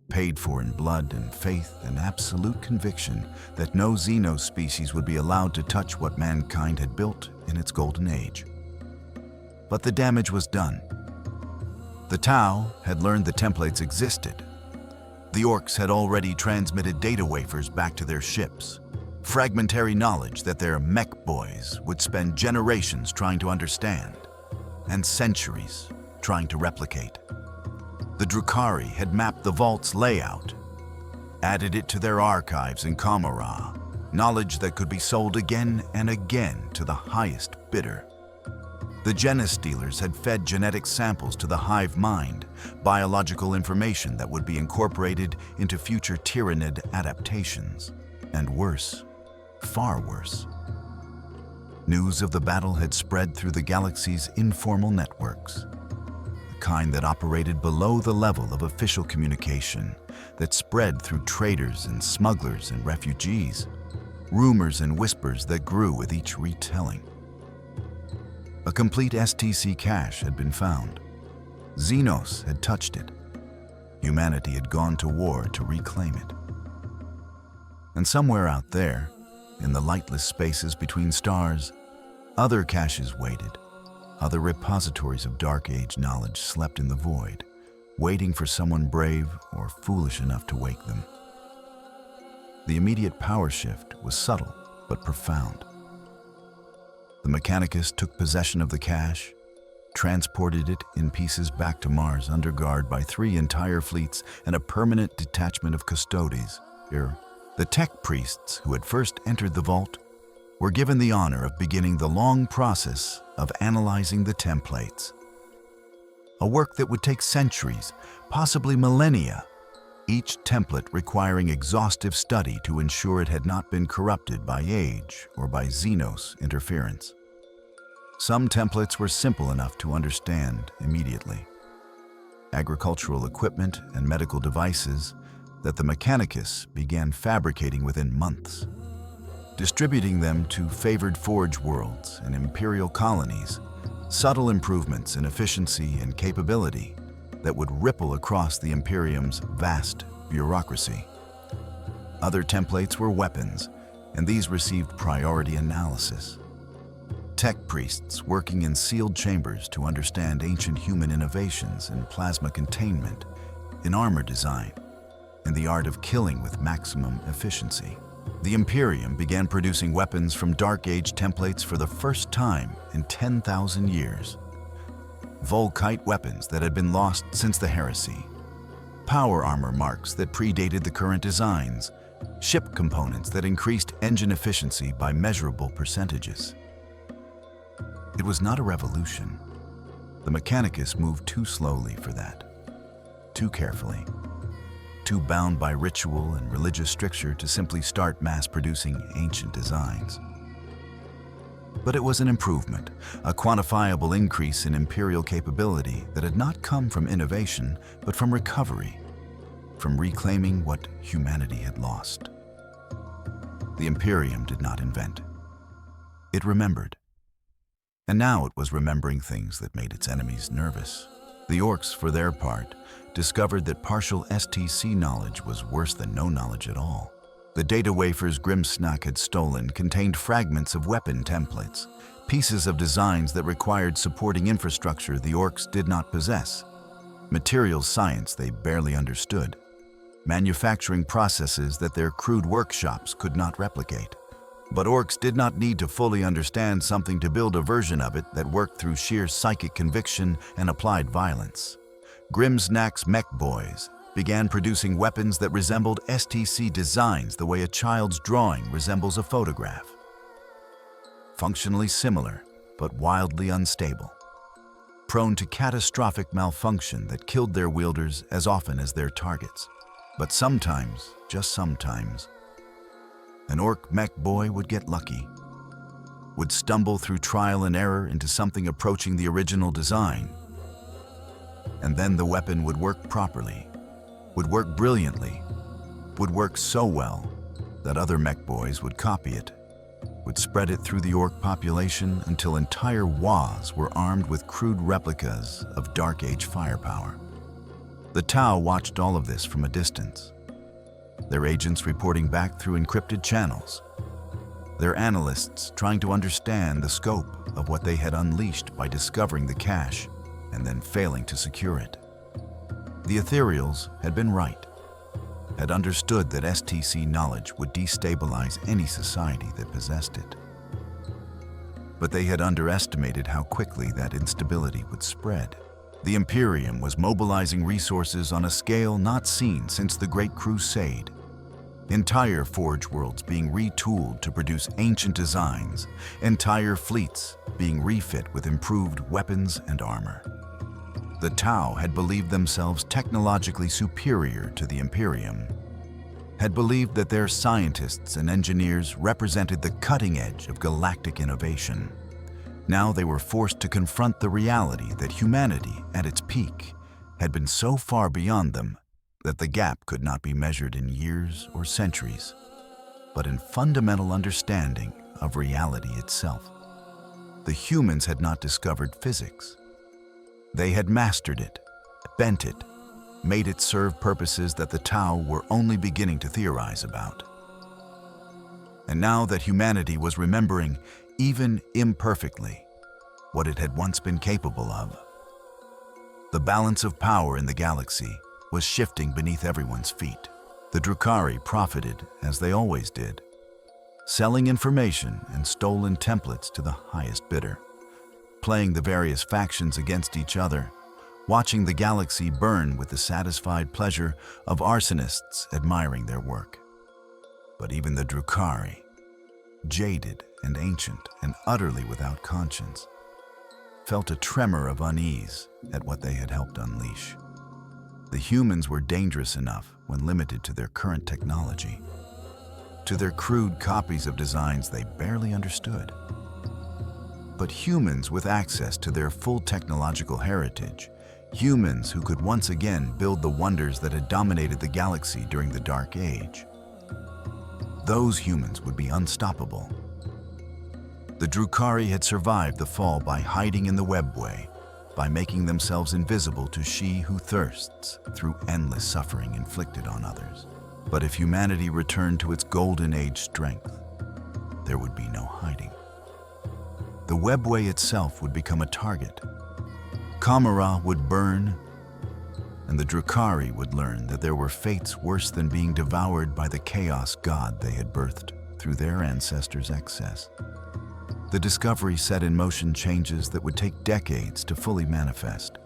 paid for in blood and faith and absolute conviction that no Xeno species would be allowed to touch what mankind had built in its golden age. But the damage was done. The Tau had learned the templates existed. The Orcs had already transmitted data wafers back to their ships, fragmentary knowledge that their mech boys would spend generations trying to understand, and centuries trying to replicate. The Drukhari had mapped the vault's layout, added it to their archives in Kamara, knowledge that could be sold again and again to the highest bidder. The Genis dealers had fed genetic samples to the hive mind, biological information that would be incorporated into future Tyranid adaptations. And worse, far worse, news of the battle had spread through the galaxy's informal networks, the kind that operated below the level of official communication, that spread through traders and smugglers and refugees, rumors and whispers that grew with each retelling. A complete STC cache had been found. Xenos had touched it. Humanity had gone to war to reclaim it. And somewhere out there, in the lightless spaces between stars, other caches waited. Other repositories of Dark Age knowledge slept in the void, waiting for someone brave or foolish enough to wake them. The immediate power shift was subtle but profound. The Mechanicus took possession of the cache, transported it in pieces back to Mars under guard by 3 entire fleets and a permanent detachment of custodes. The tech priests who had first entered the vault were given the honor of beginning the long process of analyzing the templates. A work that would take centuries, possibly millennia, each template requiring exhaustive study to ensure it had not been corrupted by age or by Xenos interference. Some templates were simple enough to understand immediately. Agricultural equipment and medical devices that the Mechanicus began fabricating within months, distributing them to favored forge worlds and imperial colonies, subtle improvements in efficiency and capability that would ripple across the Imperium's vast bureaucracy. Other templates were weapons, and these received priority analysis. Tech priests working in sealed chambers to understand ancient human innovations in plasma containment, in armor design, in the art of killing with maximum efficiency. The Imperium began producing weapons from Dark Age templates for the first time in 10,000 years. Volkite weapons that had been lost since the heresy, power armor marks that predated the current designs, ship components that increased engine efficiency by measurable percentages. It was not a revolution. The Mechanicus moved too slowly for that, too carefully, too bound by ritual and religious stricture to simply start mass-producing ancient designs. But it was an improvement, a quantifiable increase in imperial capability that had not come from innovation, but from recovery, from reclaiming what humanity had lost. The Imperium did not invent. It remembered. And now it was remembering things that made its enemies nervous. The Orcs, for their part, discovered that partial STC knowledge was worse than no knowledge at all. The data wafers Grimsnack had stolen contained fragments of weapon templates, pieces of designs that required supporting infrastructure the Orcs did not possess, materials science they barely understood, manufacturing processes that their crude workshops could not replicate. But orcs did not need to fully understand something to build a version of it that worked through sheer psychic conviction and applied violence. Grimsnack's mech boys began producing weapons that resembled STC designs the way a child's drawing resembles a photograph. Functionally similar, but wildly unstable. Prone to catastrophic malfunction that killed their wielders as often as their targets. But sometimes, just sometimes, an orc mech boy would get lucky, would stumble through trial and error into something approaching the original design. And then the weapon would work properly, would work brilliantly, would work so well that other mech boys would copy it, would spread it through the orc population until entire WAs were armed with crude replicas of Dark Age firepower. The Tau watched all of this from a distance, their agents reporting back through encrypted channels, their analysts trying to understand the scope of what they had unleashed by discovering the cache and then failing to secure it. The Ethereals had been right, had understood that STC knowledge would destabilize any society that possessed it. But they had underestimated how quickly that instability would spread. The Imperium was mobilizing resources on a scale not seen since the Great Crusade. Entire Forge worlds being retooled to produce ancient designs, entire fleets being refit with improved weapons and armor. The Tau had believed themselves technologically superior to the Imperium, had believed that their scientists and engineers represented the cutting edge of galactic innovation. Now they were forced to confront the reality that humanity, at its peak, had been so far beyond them that the gap could not be measured in years or centuries, but in fundamental understanding of reality itself. The humans had not discovered physics. They had mastered it, bent it, made it serve purposes that the Tau were only beginning to theorize about. And now that humanity was remembering, even imperfectly, what it had once been capable of, the balance of power in the galaxy was shifting beneath everyone's feet. The Drukhari profited, as they always did, selling information and stolen templates to the highest bidder, playing the various factions against each other, watching the galaxy burn with the satisfied pleasure of arsonists admiring their work. But even the Drukhari, jaded and ancient and utterly without conscience, felt a tremor of unease at what they had helped unleash. The humans were dangerous enough when limited to their current technology, to their crude copies of designs they barely understood. But humans with access to their full technological heritage, humans who could once again build the wonders that had dominated the galaxy during the Dark Age, those humans would be unstoppable. The Drukhari had survived the fall by hiding in the webway, by making themselves invisible to she who thirsts through endless suffering inflicted on others. But if humanity returned to its golden age strength, there would be no hiding. The webway itself would become a target. Kamara would burn, and the Drukhari would learn that there were fates worse than being devoured by the chaos god they had birthed through their ancestors' excess. The discovery set in motion changes that would take decades to fully manifest,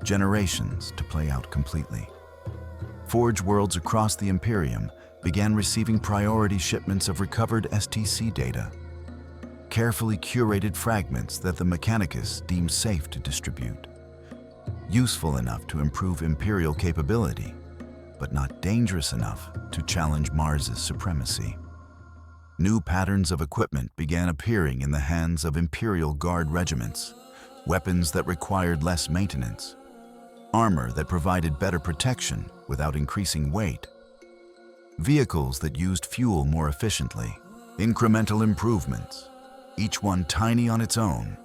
generations to play out completely. Forge worlds across the Imperium began receiving priority shipments of recovered STC data, carefully curated fragments that the Mechanicus deemed safe to distribute, useful enough to improve Imperial capability, but not dangerous enough to challenge Mars's supremacy. New patterns of equipment began appearing in the hands of Imperial Guard regiments, weapons that required less maintenance, armor that provided better protection without increasing weight, vehicles that used fuel more efficiently, incremental improvements, each one tiny on its own,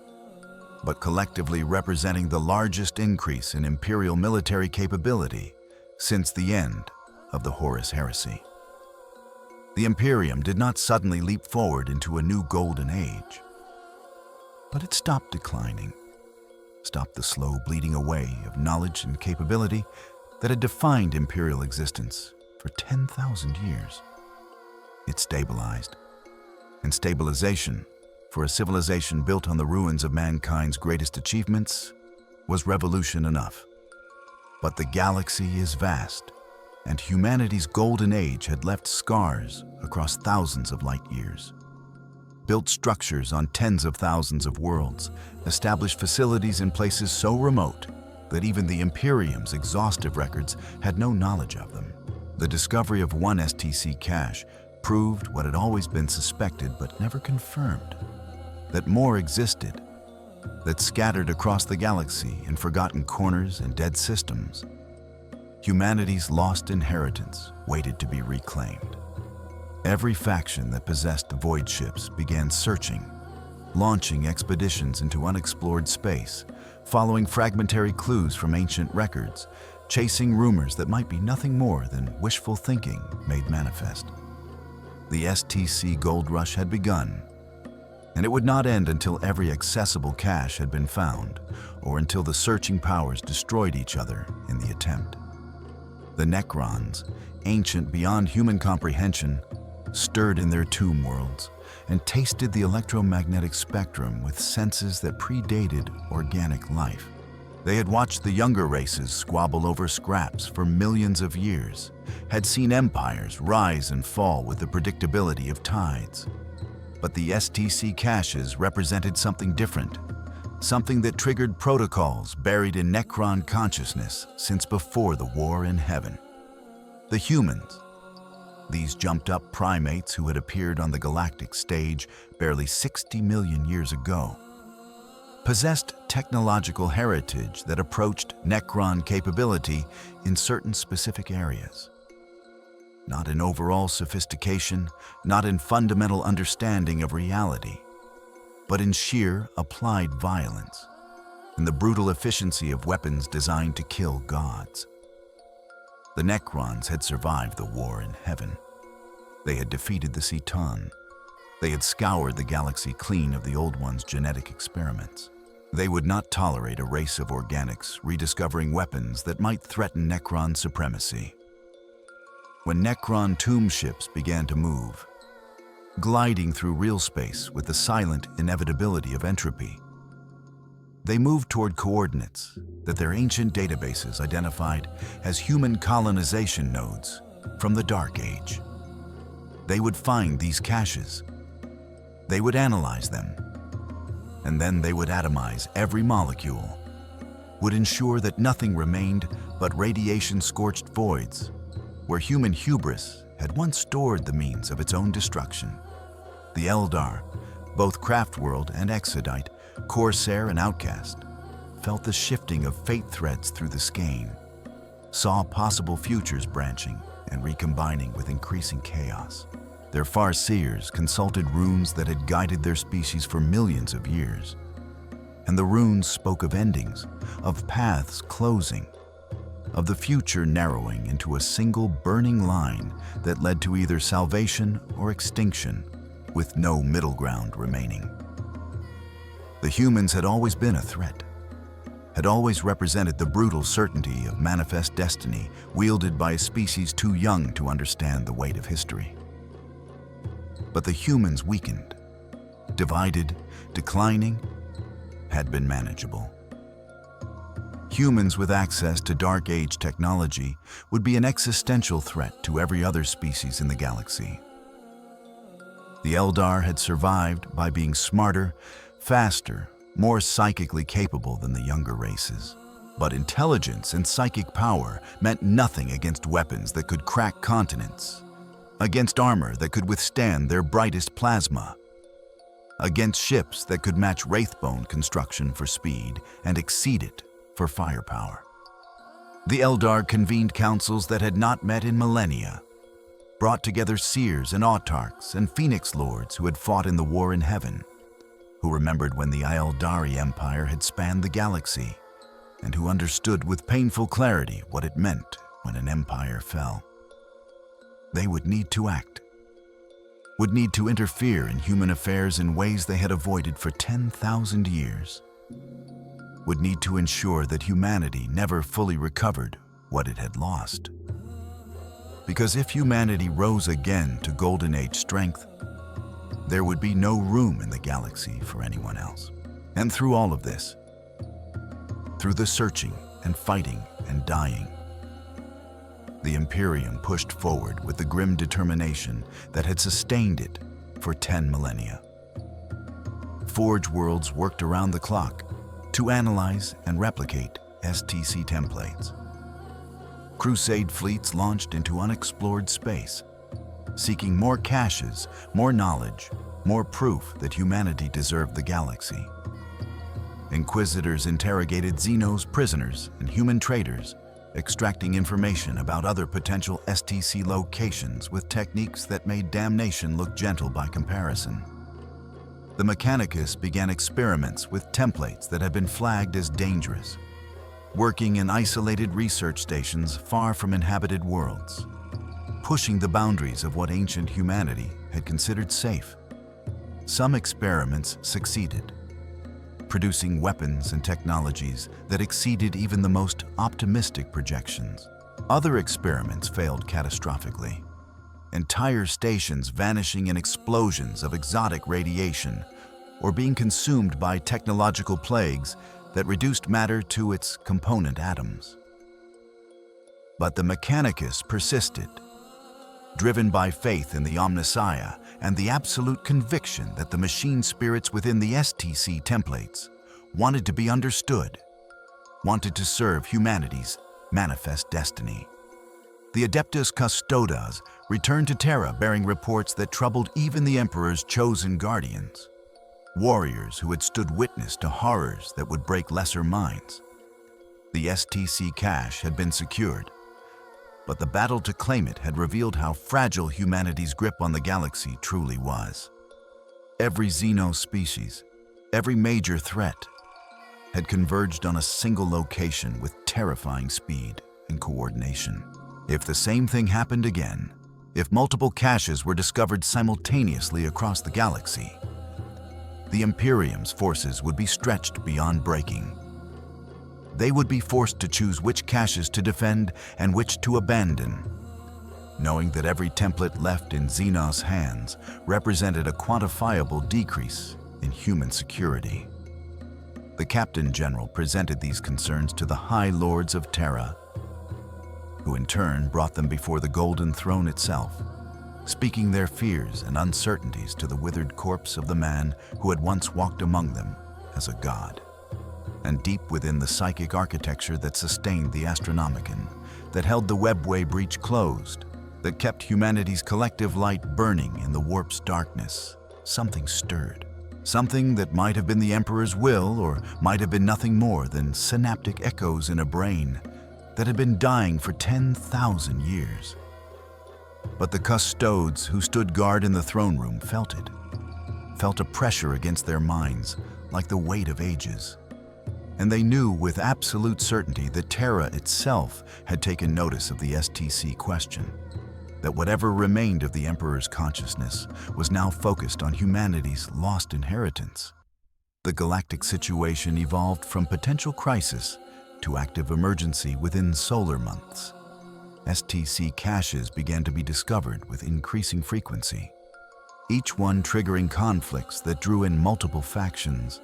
but collectively representing the largest increase in Imperial military capability since the end of the Horus Heresy. The Imperium did not suddenly leap forward into a new golden age, but it stopped declining, stopped the slow bleeding away of knowledge and capability that had defined Imperial existence for 10,000 years. It stabilized, And stabilization, for a civilization built on the ruins of mankind's greatest achievements, was revolution enough. But the galaxy is vast, and humanity's golden age had left scars across thousands of light years. Built structures on tens of thousands of worlds, established facilities in places so remote that even the Imperium's exhaustive records had no knowledge of them. The discovery of one STC cache proved what had always been suspected but never confirmed, that more existed, that scattered across the galaxy in forgotten corners and dead systems, humanity's lost inheritance waited to be reclaimed. Every faction that possessed the void ships began searching, launching expeditions into unexplored space, following fragmentary clues from ancient records, chasing rumors that might be nothing more than wishful thinking made manifest. The STC gold rush had begun, and it would not end until every accessible cache had been found, or until the searching powers destroyed each other in the attempt. The Necrons, ancient beyond human comprehension, stirred in their tomb worlds and tasted the electromagnetic spectrum with senses that predated organic life. They had watched the younger races squabble over scraps for millions of years, had seen empires rise and fall with the predictability of tides. But the STC caches represented something different, something that triggered protocols buried in Necron consciousness since before the war in heaven. The humans, these jumped-up primates who had appeared on the galactic stage barely 60 million years ago, possessed technological heritage that approached Necron capability in certain specific areas. Not in overall sophistication, not in fundamental understanding of reality, but in sheer applied violence, in the brutal efficiency of weapons designed to kill gods. The Necrons had survived the war in heaven. They had defeated the Ceton. They had scoured the galaxy clean of the Old One's genetic experiments. They would not tolerate a race of organics rediscovering weapons that might threaten Necron supremacy. When Necron tomb ships began to move, gliding through real space with the silent inevitability of entropy, they moved toward coordinates that their ancient databases identified as human colonization nodes from the Dark Age. They would find these caches. They would analyze them, and then they would atomize every molecule, would ensure that nothing remained but radiation-scorched voids where human hubris had once stored the means of its own destruction. The Eldar, both Craftworld and Exodite, Corsair and Outcast, felt the shifting of fate threads through the skein, saw possible futures branching and recombining with increasing chaos. Their Farseers consulted runes that had guided their species for millions of years, and the runes spoke of endings, of paths closing, of the future narrowing into a single burning line that led to either salvation or extinction, with no middle ground remaining. The humans had always been a threat, had always represented the brutal certainty of manifest destiny wielded by a species too young to understand the weight of history. But the humans weakened, divided, declining, had been manageable. Humans with access to Dark Age technology would be an existential threat to every other species in the galaxy. The Eldar had survived by being smarter, faster, more psychically capable than the younger races. But intelligence and psychic power meant nothing against weapons that could crack continents, against armor that could withstand their brightest plasma, against ships that could match Wraithbone construction for speed and exceed it for firepower. The Eldar convened councils that had not met in millennia, brought together seers and autarchs and phoenix lords who had fought in the war in heaven, who remembered when the Eldari Empire had spanned the galaxy, and who understood with painful clarity what it meant when an empire fell. They would need to act, would need to interfere in human affairs in ways they had avoided for 10,000 years, would need to ensure that humanity never fully recovered what it had lost. Because if humanity rose again to Golden Age strength, there would be no room in the galaxy for anyone else. And through all of this, through the searching and fighting and dying, the Imperium pushed forward with the grim determination that had sustained it for 10 millennia. Forge Worlds worked around the clock to analyze and replicate STC templates. Crusade fleets launched into unexplored space, seeking more caches, more knowledge, more proof that humanity deserved the galaxy. Inquisitors interrogated Xenos prisoners and human traders, extracting information about other potential STC locations with techniques that made damnation look gentle by comparison. The Mechanicus began experiments with templates that had been flagged as dangerous, working in isolated research stations far from inhabited worlds, pushing the boundaries of what ancient humanity had considered safe. Some experiments succeeded, producing weapons and technologies that exceeded even the most optimistic projections. Other experiments failed catastrophically, entire stations vanishing in explosions of exotic radiation or being consumed by technological plagues that reduced matter to its component atoms. But the Mechanicus persisted, driven by faith in the Omnissiah and the absolute conviction that the machine spirits within the STC templates wanted to be understood, wanted to serve humanity's manifest destiny. The Adeptus Custodes returned to Terra bearing reports that troubled even the Emperor's chosen guardians, warriors who had stood witness to horrors that would break lesser minds. The STC cache had been secured, but the battle to claim it had revealed how fragile humanity's grip on the galaxy truly was. Every Xeno species, every major threat, had converged on a single location with terrifying speed and coordination. If the same thing happened again, if multiple caches were discovered simultaneously across the galaxy, the Imperium's forces would be stretched beyond breaking. They would be forced to choose which caches to defend and which to abandon, knowing that every template left in Xenos' hands represented a quantifiable decrease in human security. The Captain General presented these concerns to the High Lords of Terra, who in turn brought them before the Golden Throne itself, speaking their fears and uncertainties to the withered corpse of the man who had once walked among them as a god. And deep within the psychic architecture that sustained the Astronomicon, that held the webway breach closed, that kept humanity's collective light burning in the warp's darkness, something stirred. Something that might have been the Emperor's will or might have been nothing more than synaptic echoes in a brain that had been dying for 10,000 years. But the custodes who stood guard in the throne room felt it, felt a pressure against their minds like the weight of ages. And they knew with absolute certainty that Terra itself had taken notice of the STC question, that whatever remained of the Emperor's consciousness was now focused on humanity's lost inheritance. The galactic situation evolved from potential crisis to active emergency within solar months. STC caches began to be discovered with increasing frequency, each one triggering conflicts that drew in multiple factions,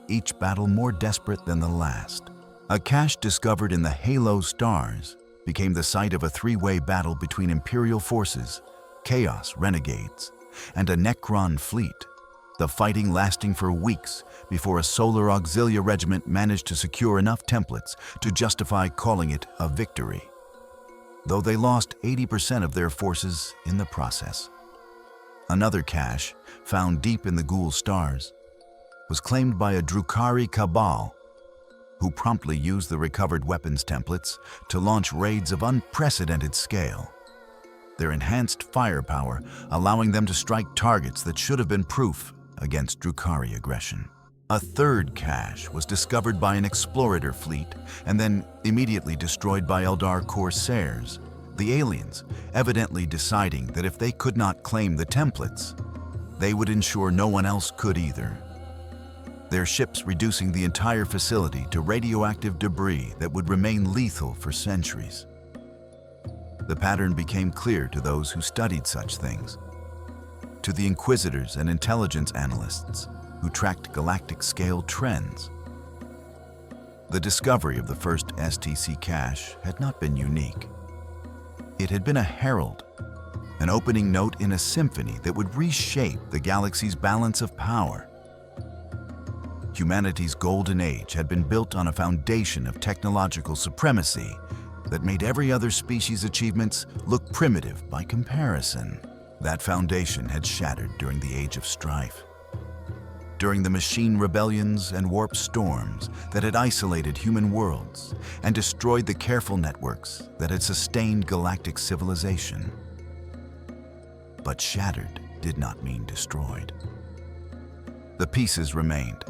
each battle more desperate than the last. A cache discovered in the Halo stars became the site of a three-way battle between Imperial forces, Chaos renegades, and a Necron fleet, the fighting lasting for weeks before a Solar Auxilia regiment managed to secure enough templates to justify calling it a victory, though they lost 80% of their forces in the process. Another cache, found deep in the Ghoul stars, was claimed by a Drukhari cabal, who promptly used the recovered weapons templates to launch raids of unprecedented scale, their enhanced firepower allowing them to strike targets that should have been proof against Drukhari aggression. A third cache was discovered by an explorator fleet and then immediately destroyed by Eldar corsairs, the aliens evidently deciding that if they could not claim the templates, they would ensure no one else could either. Their ships reducing the entire facility to radioactive debris that would remain lethal for centuries. The pattern became clear to those who studied such things. to the inquisitors and intelligence analysts who tracked galactic-scale trends. The discovery of the first STC cache had not been unique. It had been a herald, an opening note in a symphony that would reshape the galaxy's balance of power. Humanity's golden age had been built on a foundation of technological supremacy that made every other species' achievements look primitive by comparison. That foundation had shattered during the Age of Strife, during the machine rebellions and warp storms that had isolated human worlds and destroyed the careful networks that had sustained galactic civilization. But shattered did not mean destroyed. The pieces remained,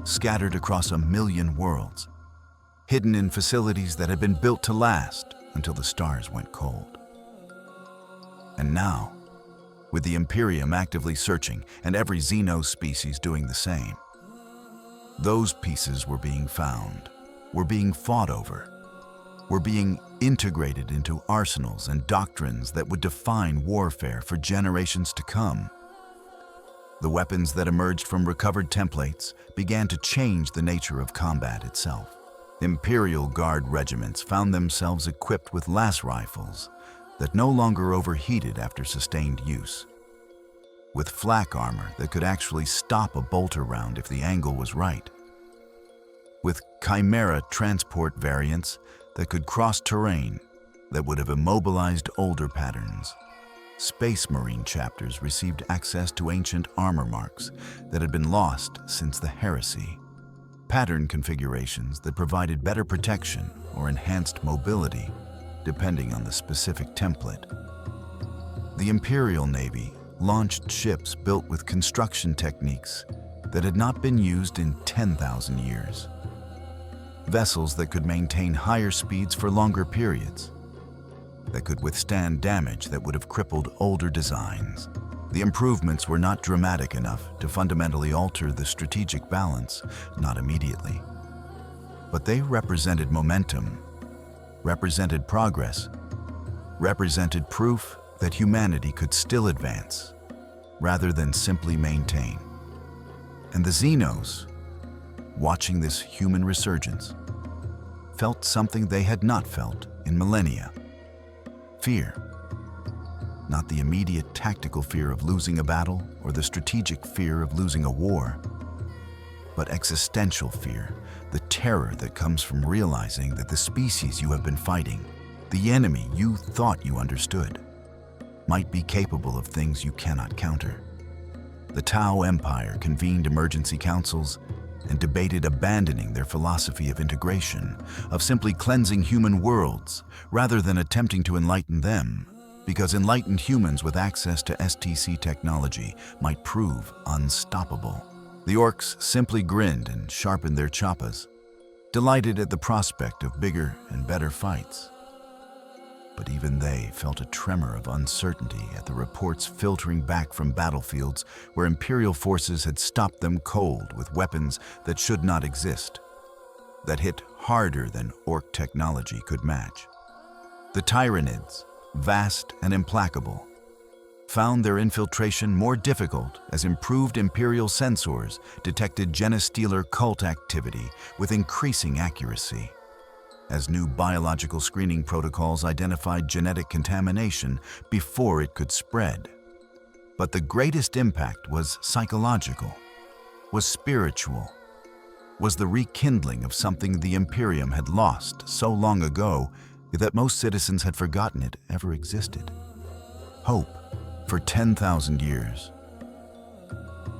scattered across 1 million worlds, hidden in facilities that had been built to last until the stars went cold. And now, with the Imperium actively searching and every Xeno species doing the same, those pieces were being found, were being fought over, were being integrated into arsenals and doctrines that would define warfare for generations to come. The weapons that emerged from recovered templates began to change the nature of combat itself. Imperial Guard regiments found themselves equipped with las rifles that no longer overheated after sustained use, with flak armor that could actually stop a bolter round if the angle was right, with Chimera transport variants that could cross terrain that would have immobilized older patterns. Space Marine chapters received access to ancient armor marks that had been lost since the Heresy, pattern configurations that provided better protection or enhanced mobility depending on the specific template. The Imperial Navy launched ships built with construction techniques that had not been used in 10,000 years. Vessels that could maintain higher speeds for longer periods, that could withstand damage that would have crippled older designs. The improvements were not dramatic enough to fundamentally alter the strategic balance, not immediately. But they represented momentum, represented progress, represented proof that humanity could still advance, rather than simply maintain. And the Xenos, watching this human resurgence, felt something they had not felt in millennia. Fear. Not the immediate tactical fear of losing a battle or the strategic fear of losing a war, but existential fear, the terror that comes from realizing that the species you have been fighting, the enemy you thought you understood, might be capable of things you cannot counter. The Tau Empire convened emergency councils and debated abandoning their philosophy of integration, of simply cleansing human worlds, rather than attempting to enlighten them, because enlightened humans with access to STC technology might prove unstoppable. The orcs simply grinned and sharpened their choppas, delighted at the prospect of bigger and better fights. But even they felt a tremor of uncertainty at the reports filtering back from battlefields where Imperial forces had stopped them cold with weapons that should not exist, that hit harder than orc technology could match. The Tyranids, vast and implacable, found their infiltration more difficult as improved Imperial sensors detected Genestealer cult activity with increasing accuracy, as new biological screening protocols identified genetic contamination before it could spread. But the greatest impact was psychological, was spiritual, was the rekindling of something the Imperium had lost so long ago that most citizens had forgotten it ever existed. Hope. For 10,000 years,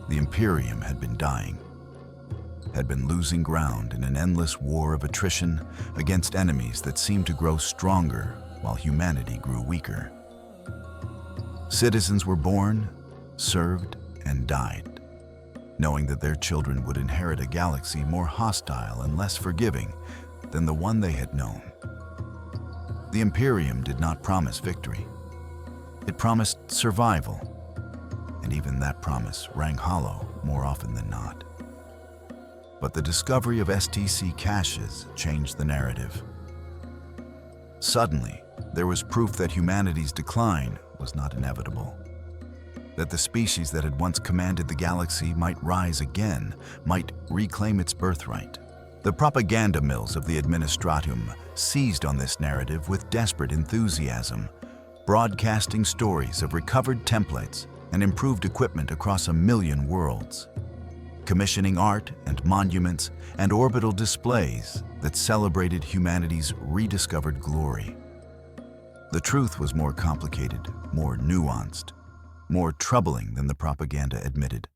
the Imperium had been dying, had been losing ground in an endless war of attrition against enemies that seemed to grow stronger while humanity grew weaker. Citizens were born, served, and died, knowing that their children would inherit a galaxy more hostile and less forgiving than the one they had known. The Imperium did not promise victory. It promised survival, and even that promise rang hollow more often than not. But the discovery of STC caches changed the narrative. Suddenly, there was proof that humanity's decline was not inevitable. that the species that had once commanded the galaxy might rise again, might reclaim its birthright. The propaganda mills of the Administratum seized on this narrative with desperate enthusiasm, broadcasting stories of recovered templates and improved equipment across 1 million worlds, commissioning art and monuments and orbital displays that celebrated humanity's rediscovered glory. The truth was more complicated, more nuanced, more troubling than the propaganda admitted.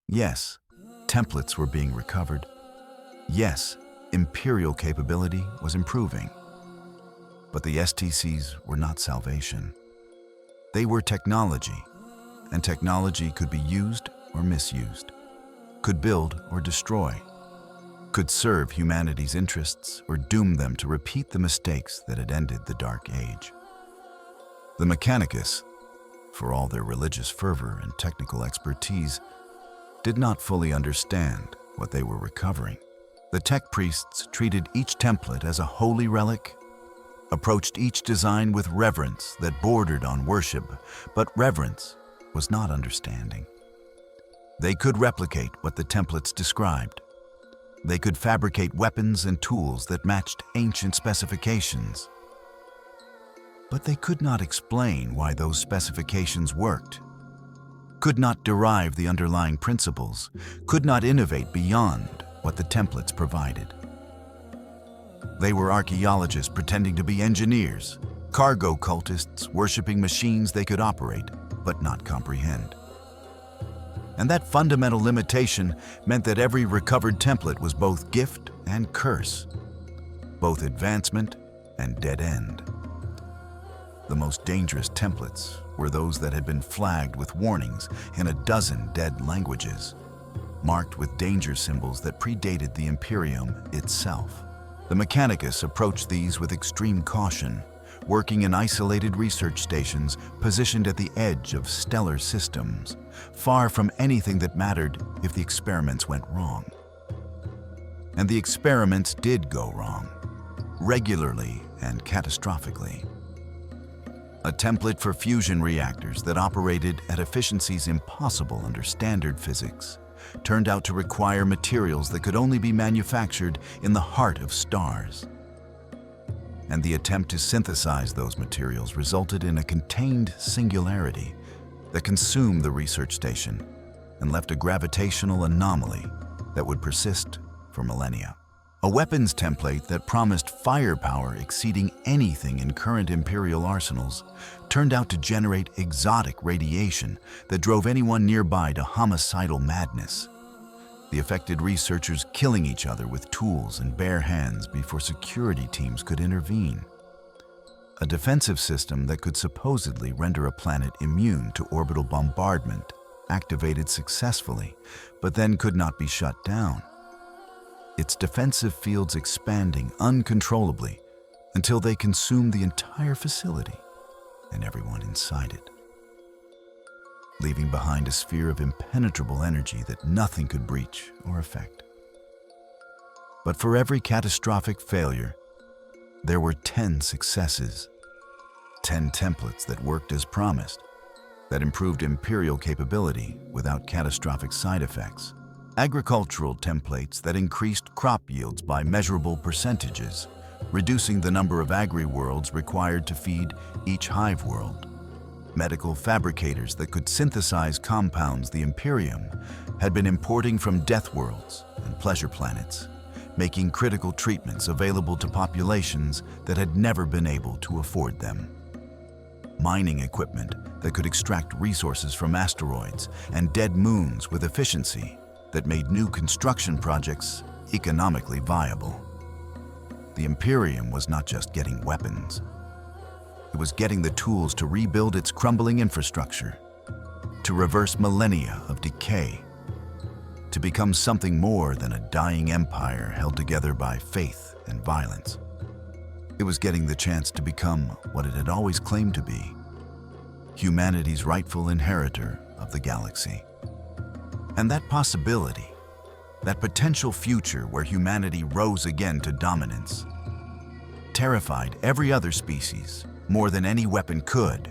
Yes, templates were being recovered. Yes, imperial capability was improving. But the STCs were not salvation. They were technology, and technology could be used or misused, could build or destroy, could serve humanity's interests or doom them to repeat the mistakes that had ended the Dark Age. The Mechanicus, for all their religious fervor and technical expertise, did not fully understand what they were recovering. The tech priests treated each template as a holy relic, approached each design with reverence that bordered on worship, but reverence was not understanding. They could replicate what the templates described. They could fabricate weapons and tools that matched ancient specifications. But they could not explain why those specifications worked, could not derive the underlying principles, could not innovate beyond what the templates provided. They were archaeologists pretending to be engineers, cargo cultists worshiping machines they could operate but not comprehend. And that fundamental limitation meant that every recovered template was both gift and curse, both advancement and dead end. The most dangerous templates were those that had been flagged with warnings in 12 dead languages, marked with danger symbols that predated the Imperium itself. The Mechanicus approached these with extreme caution, working in isolated research stations positioned at the edge of stellar systems, far from anything that mattered if the experiments went wrong. And the experiments did go wrong, regularly and catastrophically. A template for fusion reactors that operated at efficiencies impossible under standard physics turned out to require materials that could only be manufactured in the heart of stars. And the attempt to synthesize those materials resulted in a contained singularity that consumed the research station and left a gravitational anomaly that would persist for millennia. A weapons template that promised firepower exceeding anything in current Imperial arsenals turned out to generate exotic radiation that drove anyone nearby to homicidal madness, the affected researchers killing each other with tools and bare hands before security teams could intervene. A defensive system that could supposedly render a planet immune to orbital bombardment activated successfully, but then could not be shut down, its defensive fields expanding uncontrollably until they consumed the entire facility and everyone inside it, leaving behind a sphere of impenetrable energy that nothing could breach or affect. But for every catastrophic failure, there were 10 successes, 10 templates that worked as promised, that improved Imperial capability without catastrophic side effects. Agricultural templates that increased crop yields by measurable percentages, reducing the number of agri-worlds required to feed each hive world. Medical fabricators that could synthesize compounds the Imperium had been importing from death worlds and pleasure planets, making critical treatments available to populations that had never been able to afford them. Mining equipment that could extract resources from asteroids and dead moons with efficiency that made new construction projects economically viable. The Imperium was not just getting weapons. It was getting the tools to rebuild its crumbling infrastructure, to reverse millennia of decay, to become something more than a dying empire held together by faith and violence. It was getting the chance to become what it had always claimed to be, humanity's rightful inheritor of the galaxy. And that possibility, that potential future where humanity rose again to dominance, terrified every other species more than any weapon could.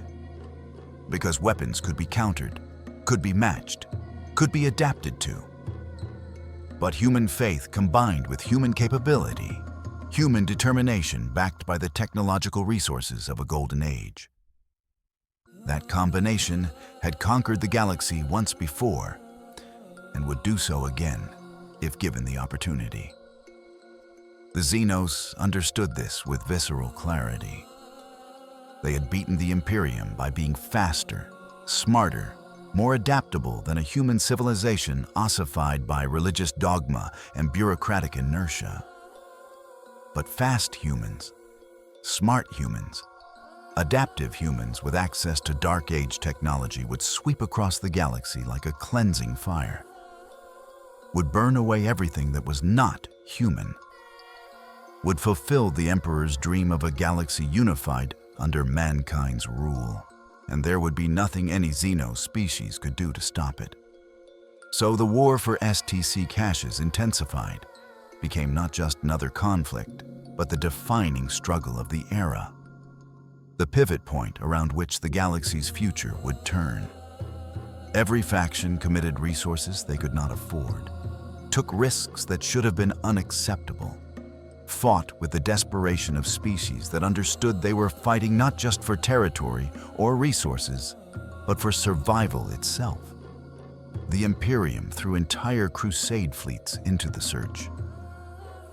because weapons could be countered, could be matched, could be adapted to. But human faith combined with human capability, human determination backed by the technological resources of a golden age. That combination had conquered the galaxy once before and would do so again if given the opportunity. The Xenos understood this with visceral clarity. They had beaten the Imperium by being faster, smarter, more adaptable than a human civilization ossified by religious dogma and bureaucratic inertia. But fast humans, smart humans, adaptive humans with access to Dark Age technology would sweep across the galaxy like a cleansing fire, would burn away everything that was not human, would fulfill the Emperor's dream of a galaxy unified under mankind's rule, and there would be nothing any Xeno species could do to stop it. So the war for STC caches intensified, became not just another conflict, but the defining struggle of the era, the pivot point around which the galaxy's future would turn. Every faction committed resources they could not afford, took risks that should have been unacceptable, fought with the desperation of species that understood they were fighting not just for territory or resources, but for survival itself. The Imperium threw entire crusade fleets into the search,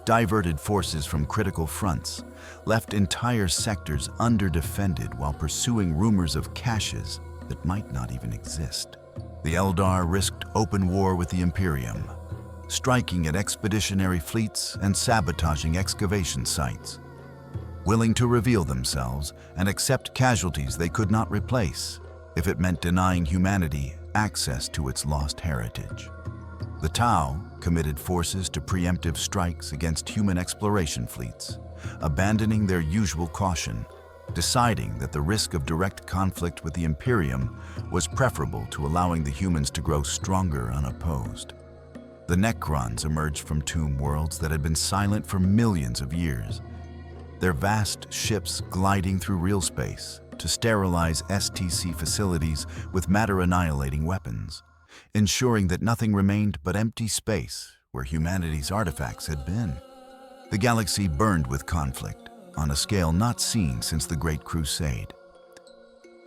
diverted forces from critical fronts, left entire sectors underdefended while pursuing rumors of caches that might not even exist. The Eldar risked open war with the Imperium, striking at expeditionary fleets and sabotaging excavation sites, willing to reveal themselves and accept casualties they could not replace if it meant denying humanity access to its lost heritage. The Tau committed forces to preemptive strikes against human exploration fleets, abandoning their usual caution, deciding that the risk of direct conflict with the Imperium was preferable to allowing the humans to grow stronger unopposed. The Necrons emerged from tomb worlds that had been silent for millions of years, their vast ships gliding through real space to sterilize STC facilities with matter-annihilating weapons, ensuring that nothing remained but empty space where humanity's artifacts had been. The galaxy burned with conflict on a scale not seen since the Great Crusade.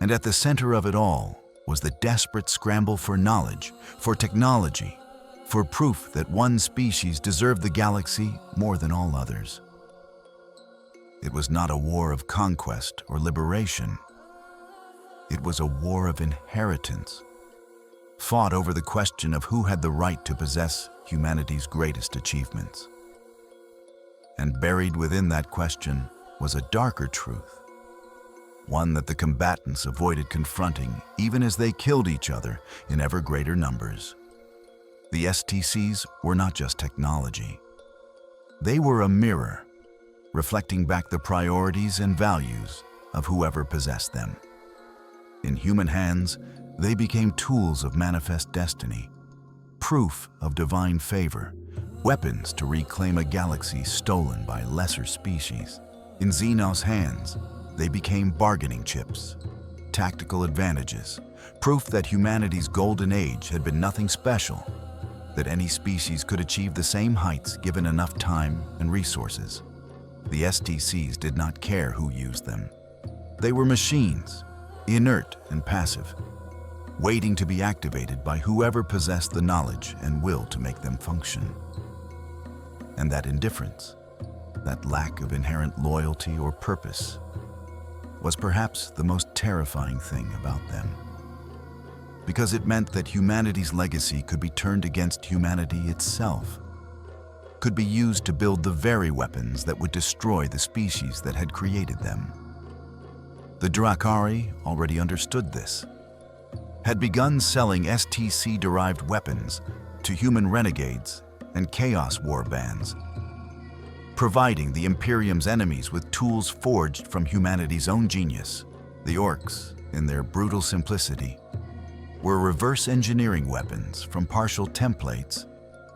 And at the center of it all was the desperate scramble for knowledge, for technology, for proof that one species deserved the galaxy more than all others. It was not a war of conquest or liberation. It was a war of inheritance, fought over the question of who had the right to possess humanity's greatest achievements. And buried within that question was a darker truth, one that the combatants avoided confronting even as they killed each other in ever greater numbers. The STCs were not just technology. They were a mirror, reflecting back the priorities and values of whoever possessed them. In human hands, they became tools of manifest destiny, proof of divine favor, weapons to reclaim a galaxy stolen by lesser species. In Xenos' hands, they became bargaining chips, tactical advantages, proof that humanity's golden age had been nothing special, that any species could achieve the same heights given enough time and resources. The STCs did not care who used them. They were machines, inert and passive, waiting to be activated by whoever possessed the knowledge and will to make them function. And that indifference, that lack of inherent loyalty or purpose, was perhaps the most terrifying thing about them. Because it meant that humanity's legacy could be turned against humanity itself, could be used to build the very weapons that would destroy the species that had created them. The Drakari already understood this, had begun selling STC-derived weapons to human renegades and chaos war bands, providing the Imperium's enemies with tools forged from humanity's own genius. The Orcs, in their brutal simplicity, were reverse engineering weapons from partial templates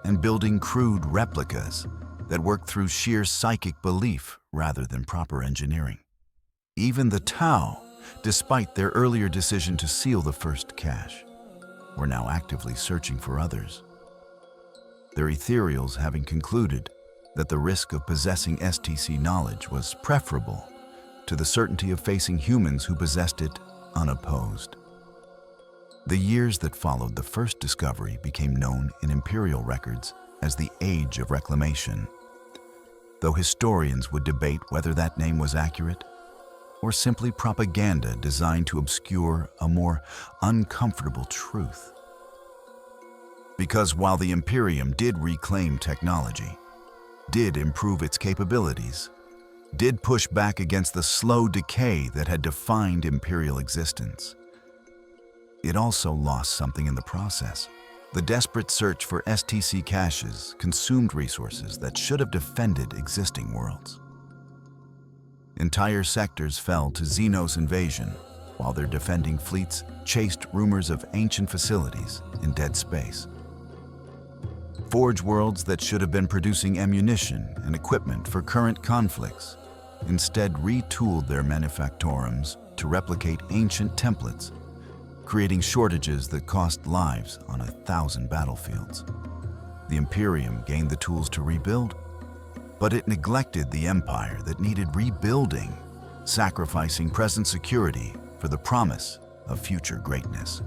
and building crude replicas that worked through sheer psychic belief rather than proper engineering. Even the Tau, despite their earlier decision to seal the first cache, were now actively searching for others. Their ethereals having concluded that the risk of possessing STC knowledge was preferable to the certainty of facing humans who possessed it unopposed. The years that followed the first discovery became known in Imperial records as the Age of Reclamation, though historians would debate whether that name was accurate or simply propaganda designed to obscure a more uncomfortable truth. Because while the Imperium did reclaim technology, did improve its capabilities, did push back against the slow decay that had defined Imperial existence, it also lost something in the process. The desperate search for STC caches consumed resources that should have defended existing worlds. Entire sectors fell to Xenos invasion, while their defending fleets chased rumors of ancient facilities in dead space. Forge worlds that should have been producing ammunition and equipment for current conflicts instead retooled their manufactorums to replicate ancient templates, creating shortages that cost lives on 1,000 battlefields. The Imperium gained the tools to rebuild, but it neglected the Empire that needed rebuilding, sacrificing present security for the promise of future greatness.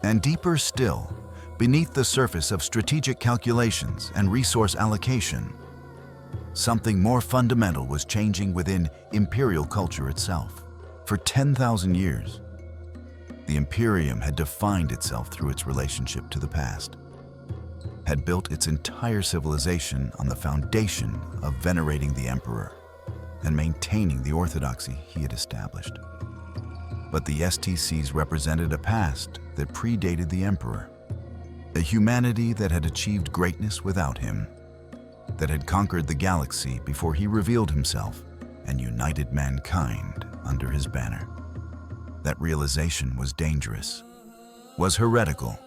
And deeper still, beneath the surface of strategic calculations and resource allocation, something more fundamental was changing within Imperial culture itself. For 10,000 years, the Imperium had defined itself through its relationship to the past, had built its entire civilization on the foundation of venerating the Emperor and maintaining the orthodoxy he had established. But the STCs represented a past that predated the Emperor, a humanity that had achieved greatness without him, that had conquered the galaxy before he revealed himself and united mankind under his banner. That realization was dangerous, was heretical,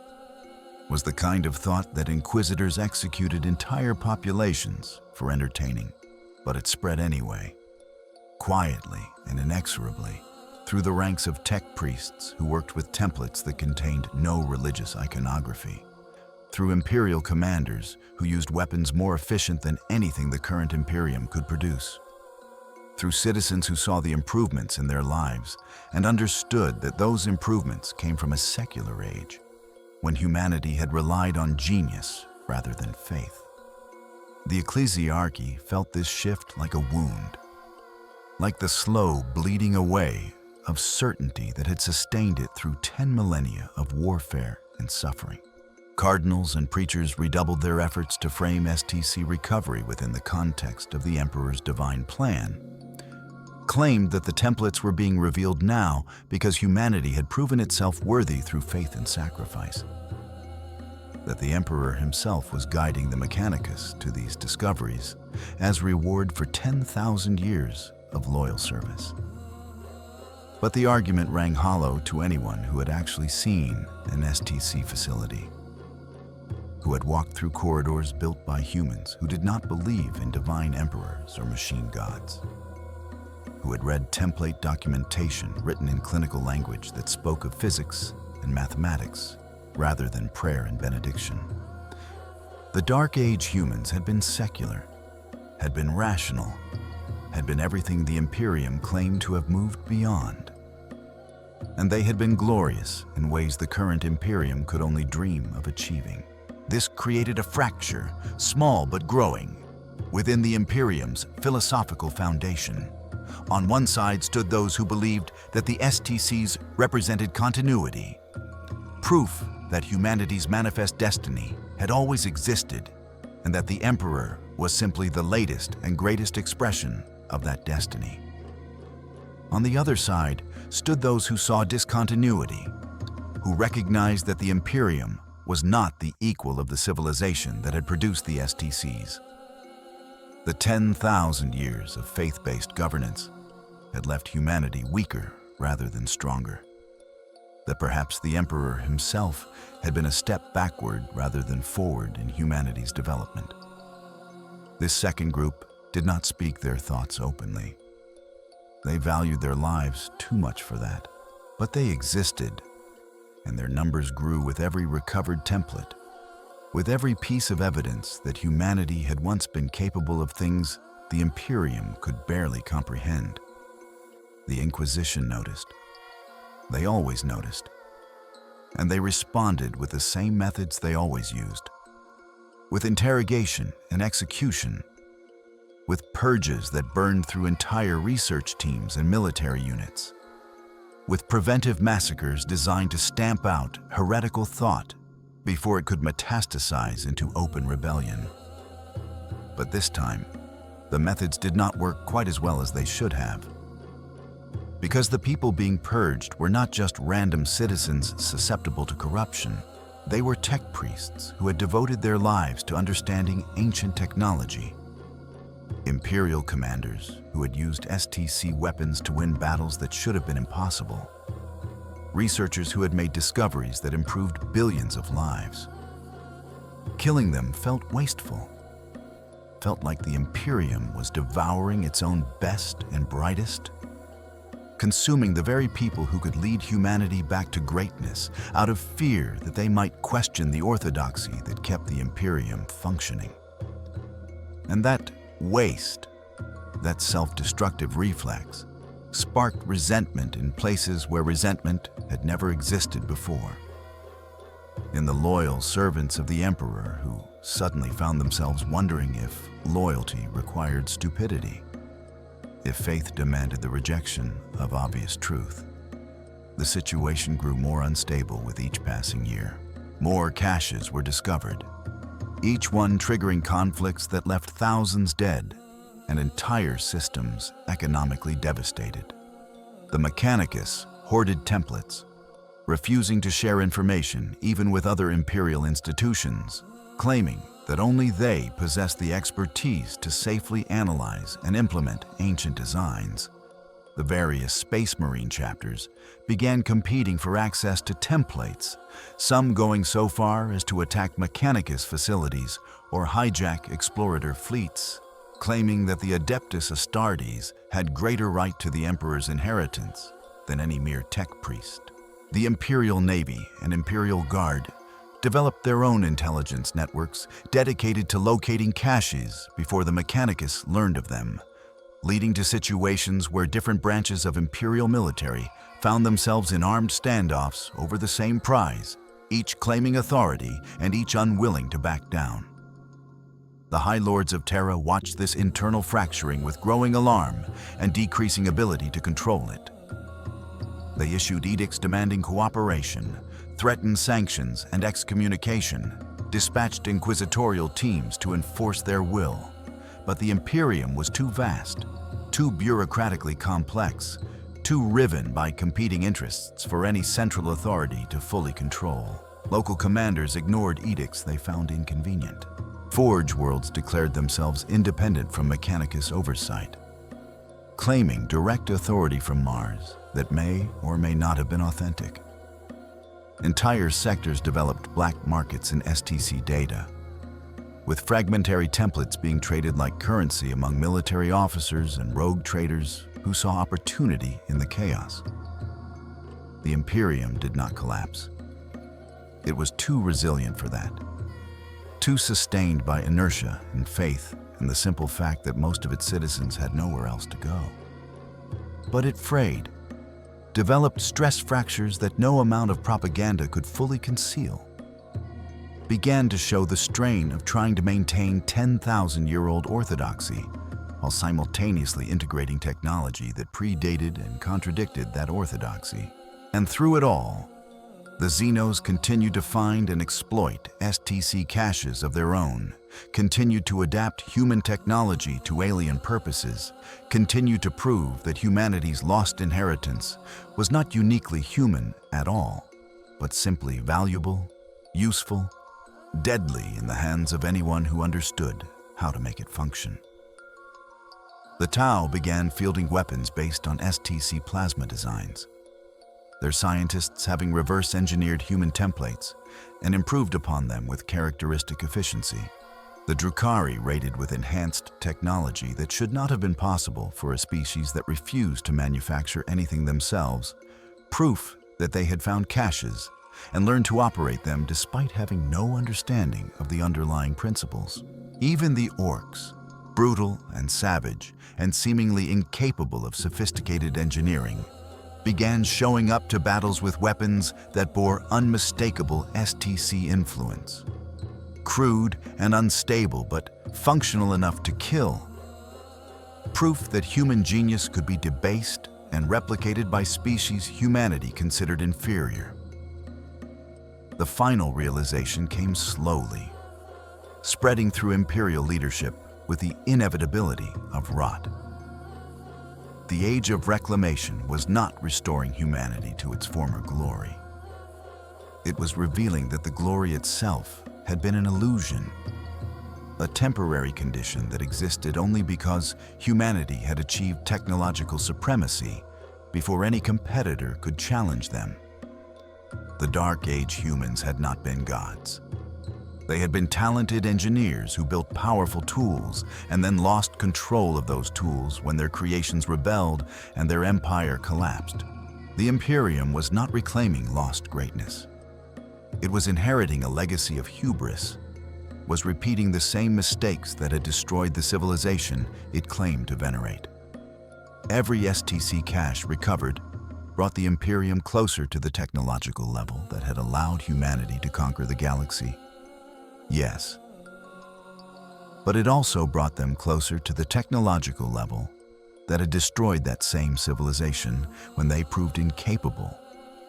was the kind of thought that inquisitors executed entire populations for entertaining, but it spread anyway, quietly and inexorably, through the ranks of tech priests who worked with templates that contained no religious iconography, through Imperial commanders who used weapons more efficient than anything the current Imperium could produce, through citizens who saw the improvements in their lives and understood that those improvements came from a secular age, when humanity had relied on genius rather than faith. The ecclesiarchy felt this shift like a wound, like the slow bleeding away of certainty that had sustained it through 10 millennia of warfare and suffering. Cardinals and preachers redoubled their efforts to frame STC recovery within the context of the Emperor's divine plan, claimed that the templates were being revealed now because humanity had proven itself worthy through faith and sacrifice, that the Emperor himself was guiding the Mechanicus to these discoveries as reward for 10,000 years of loyal service. But the argument rang hollow to anyone who had actually seen an STC facility, who had walked through corridors built by humans who did not believe in divine emperors or machine gods, who had read template documentation written in clinical language that spoke of physics and mathematics rather than prayer and benediction. The Dark Age humans had been secular, had been rational, had been everything the Imperium claimed to have moved beyond. And they had been glorious in ways the current Imperium could only dream of achieving. This created a fracture, small but growing, within the Imperium's philosophical foundation. On one side stood those who believed that the STCs represented continuity, proof that humanity's manifest destiny had always existed, and that the Emperor was simply the latest and greatest expression of that destiny. On the other side stood those who saw discontinuity, who recognized that the Imperium was not the equal of the civilization that had produced the STCs. The 10,000 years of faith-based governance had left humanity weaker rather than stronger. That perhaps the Emperor himself had been a step backward rather than forward in humanity's development. This second group did not speak their thoughts openly. They valued their lives too much for that. But they existed, and their numbers grew with every recovered template, with every piece of evidence that humanity had once been capable of things the Imperium could barely comprehend. The Inquisition noticed. They always noticed. And they responded with the same methods they always used. With interrogation and execution, with purges that burned through entire research teams and military units, with preventive massacres designed to stamp out heretical thought before it could metastasize into open rebellion. But this time, the methods did not work quite as well as they should have. Because the people being purged were not just random citizens susceptible to corruption, they were tech priests who had devoted their lives to understanding ancient technology. Imperial commanders who had used STC weapons to win battles that should have been impossible. Researchers who had made discoveries that improved billions of lives. Killing them felt wasteful. Felt like the Imperium was devouring its own best and brightest, consuming the very people who could lead humanity back to greatness out of fear that they might question the orthodoxy that kept the Imperium functioning. And that waste, that self-destructive reflex, sparked resentment in places where resentment had never existed before. In the loyal servants of the Emperor who suddenly found themselves wondering if loyalty required stupidity, if faith demanded the rejection of obvious truth. The situation grew more unstable with each passing year. More caches were discovered, each one triggering conflicts that left thousands dead and entire systems economically devastated. The Mechanicus hoarded templates, refusing to share information even with other imperial institutions, claiming that only they possessed the expertise to safely analyze and implement ancient designs. The various Space Marine chapters began competing for access to templates, some going so far as to attack Mechanicus facilities or hijack explorator fleets, claiming that the Adeptus Astartes had greater right to the Emperor's inheritance than any mere tech priest. The Imperial Navy and Imperial Guard developed their own intelligence networks dedicated to locating caches before the Mechanicus learned of them, leading to situations where different branches of Imperial military found themselves in armed standoffs over the same prize, each claiming authority and each unwilling to back down. The High Lords of Terra watched this internal fracturing with growing alarm and decreasing ability to control it. They issued edicts demanding cooperation, threatened sanctions and excommunication, dispatched inquisitorial teams to enforce their will. But the Imperium was too vast, too bureaucratically complex, too riven by competing interests for any central authority to fully control. Local commanders ignored edicts they found inconvenient. Forge worlds declared themselves independent from Mechanicus oversight, claiming direct authority from Mars that may or may not have been authentic. Entire sectors developed black markets in STC data, with fragmentary templates being traded like currency among military officers and rogue traders who saw opportunity in the chaos. The Imperium did not collapse. It was too resilient for that, too sustained by inertia and faith and the simple fact that most of its citizens had nowhere else to go. But it frayed, developed stress fractures that no amount of propaganda could fully conceal, began to show the strain of trying to maintain 10,000-year-old orthodoxy while simultaneously integrating technology that predated and contradicted that orthodoxy. And through it all, the Xenos continued to find and exploit STC caches of their own, continued to adapt human technology to alien purposes, continued to prove that humanity's lost inheritance was not uniquely human at all, but simply valuable, useful, deadly in the hands of anyone who understood how to make it function. The Tau began fielding weapons based on STC plasma designs, their scientists having reverse-engineered human templates and improved upon them with characteristic efficiency. The Drukhari raided with enhanced technology that should not have been possible for a species that refused to manufacture anything themselves, proof that they had found caches and learned to operate them despite having no understanding of the underlying principles. Even the orcs, brutal and savage and seemingly incapable of sophisticated engineering, began showing up to battles with weapons that bore unmistakable STC influence. Crude and unstable, but functional enough to kill. Proof that human genius could be debased and replicated by species humanity considered inferior. The final realization came slowly, spreading through Imperial leadership with the inevitability of rot. The age of reclamation was not restoring humanity to its former glory. It was revealing that the glory itself had been an illusion, a temporary condition that existed only because humanity had achieved technological supremacy before any competitor could challenge them. The Dark Age humans had not been gods. They had been talented engineers who built powerful tools and then lost control of those tools when their creations rebelled and their empire collapsed. The Imperium was not reclaiming lost greatness. It was inheriting a legacy of hubris, was repeating the same mistakes that had destroyed the civilization it claimed to venerate. Every STC cache recovered brought the Imperium closer to the technological level that had allowed humanity to conquer the galaxy. Yes, but it also brought them closer to the technological level that had destroyed that same civilization when they proved incapable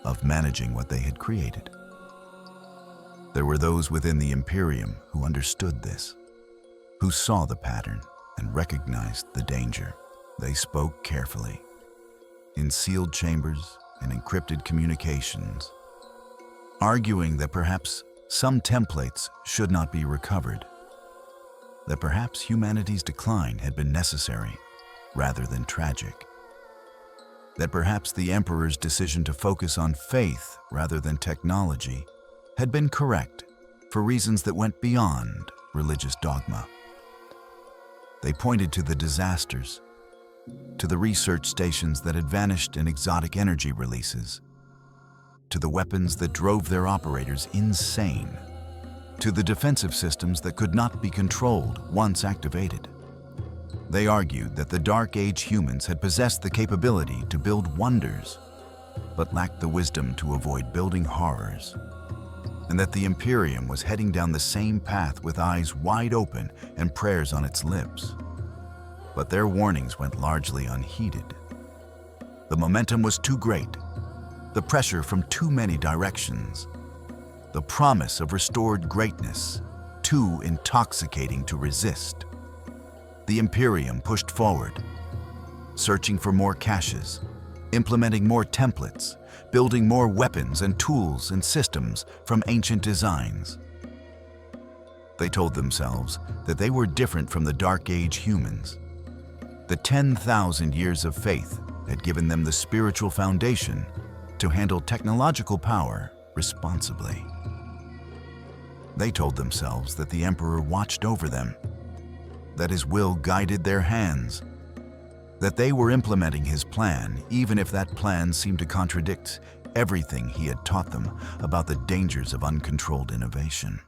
of managing what they had created. There were those within the Imperium who understood this, who saw the pattern and recognized the danger. They spoke carefully, in sealed chambers and encrypted communications, arguing that perhaps some templates should not be recovered, that perhaps humanity's decline had been necessary rather than tragic, that perhaps the Emperor's decision to focus on faith rather than technology had been correct for reasons that went beyond religious dogma. They pointed to the disasters, to the research stations that had vanished in exotic energy releases, to the weapons that drove their operators insane, to the defensive systems that could not be controlled once activated. They argued that the Dark Age humans had possessed the capability to build wonders, but lacked the wisdom to avoid building horrors, and that the Imperium was heading down the same path with eyes wide open and prayers on its lips. But their warnings went largely unheeded. The momentum was too great, the pressure from too many directions, the promise of restored greatness too intoxicating to resist. The Imperium pushed forward, searching for more caches, implementing more templates, building more weapons and tools and systems from ancient designs. They told themselves that they were different from the Dark Age humans. The 10,000 years of faith had given them the spiritual foundation to handle technological power responsibly. They told themselves that the Emperor watched over them, that his will guided their hands, that they were implementing his plan even if that plan seemed to contradict everything he had taught them about the dangers of uncontrolled innovation.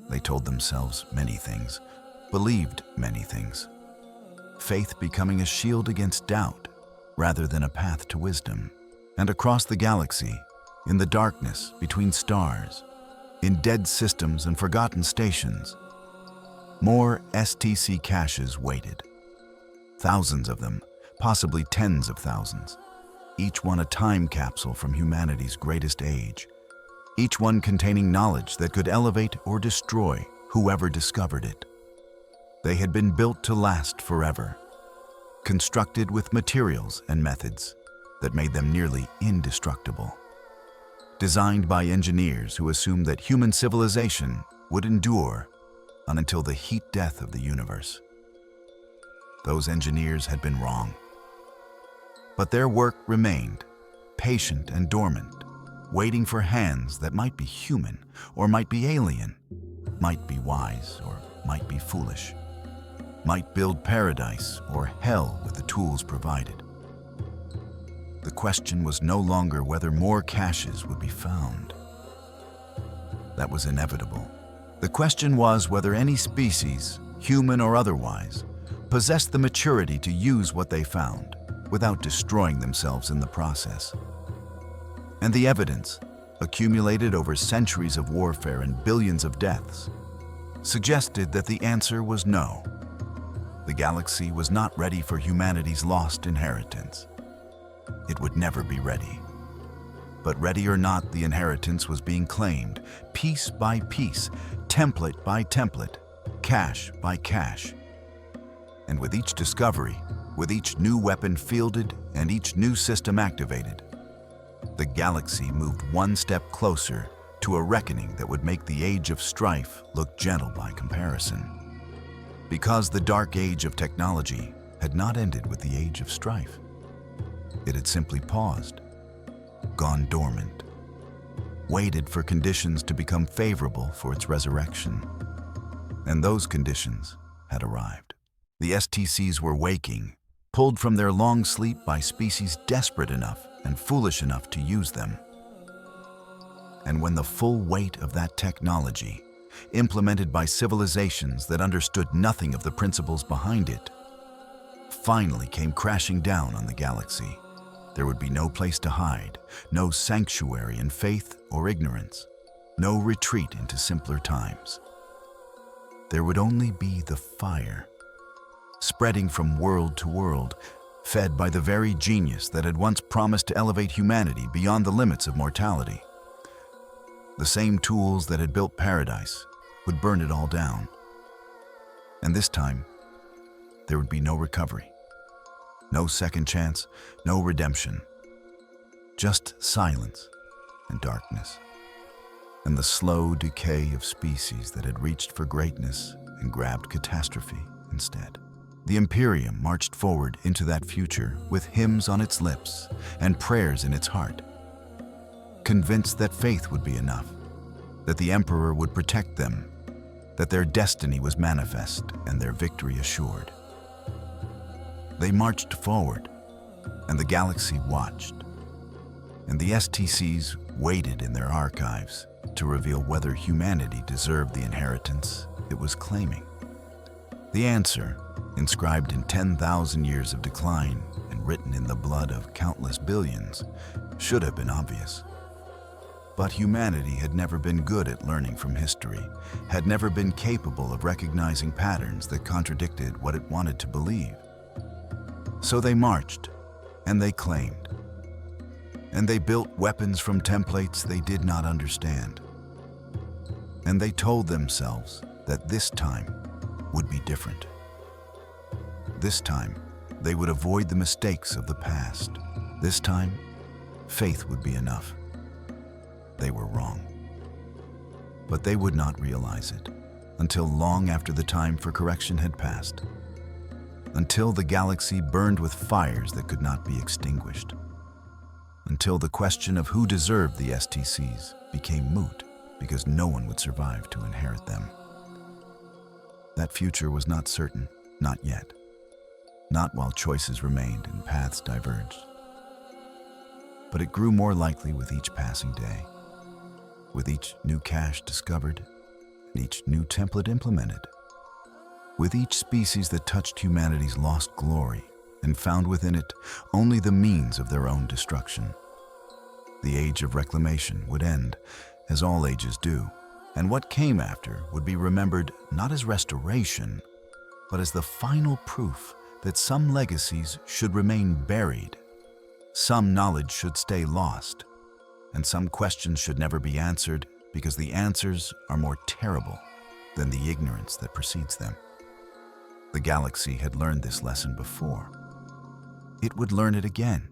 They told themselves many things, believed many things. Faith becoming a shield against doubt rather than a path to wisdom. And across the galaxy, in the darkness between stars, in dead systems and forgotten stations, more STC caches waited. Thousands of them, possibly tens of thousands, each one a time capsule from humanity's greatest age, each one containing knowledge that could elevate or destroy whoever discovered it. They had been built to last forever, constructed with materials and methods that made them nearly indestructible, designed by engineers who assumed that human civilization would endure until the heat death of the universe. Those engineers had been wrong, but their work remained, patient and dormant, waiting for hands that might be human or might be alien, might be wise or might be foolish, might build paradise or hell with the tools provided. The question was no longer whether more caches would be found. That was inevitable. The question was whether any species, human or otherwise, possessed the maturity to use what they found without destroying themselves in the process. And the evidence, accumulated over centuries of warfare and billions of deaths, suggested that the answer was no. The galaxy was not ready for humanity's lost inheritance. It would never be ready. But ready or not, the inheritance was being claimed, piece by piece, template by template, cache by cache. And with each discovery, with each new weapon fielded and each new system activated, the galaxy moved one step closer to a reckoning that would make the age of strife look gentle by comparison. Because the dark age of technology had not ended with the age of strife. It had simply paused, gone dormant, waited for conditions to become favorable for its resurrection. And those conditions had arrived. The STCs were waking, pulled from their long sleep by species desperate enough and foolish enough to use them. And when the full weight of that technology, implemented by civilizations that understood nothing of the principles behind it, finally came crashing down on the galaxy, there would be no place to hide, no sanctuary in faith or ignorance, no retreat into simpler times. There would only be the fire, spreading from world to world, fed by the very genius that had once promised to elevate humanity beyond the limits of mortality. The same tools that had built paradise would burn it all down. And this time, there would be no recovery, no second chance, no redemption, just silence and darkness, and the slow decay of species that had reached for greatness and grabbed catastrophe instead. The Imperium marched forward into that future with hymns on its lips and prayers in its heart, convinced that faith would be enough, that the Emperor would protect them, that their destiny was manifest and their victory assured. They marched forward, and the galaxy watched, and the STCs waited in their archives to reveal whether humanity deserved the inheritance it was claiming. The answer, inscribed in 10,000 years of decline and written in the blood of countless billions, should have been obvious. But humanity had never been good at learning from history, had never been capable of recognizing patterns that contradicted what it wanted to believe. So they marched, and they claimed. And they built weapons from templates they did not understand. And they told themselves that this time would be different. This time, they would avoid the mistakes of the past. This time, faith would be enough. They were wrong. But they would not realize it until long after the time for correction had passed, until the galaxy burned with fires that could not be extinguished, until the question of who deserved the STCs became moot because no one would survive to inherit them. That future was not certain, not yet. Not while choices remained and paths diverged. But it grew more likely with each passing day, with each new cache discovered and each new template implemented, with each species that touched humanity's lost glory and found within it only the means of their own destruction. The age of reclamation would end, as all ages do, and what came after would be remembered not as restoration, but as the final proof that some legacies should remain buried, some knowledge should stay lost, and some questions should never be answered because the answers are more terrible than the ignorance that precedes them. The galaxy had learned this lesson before. It would learn it again,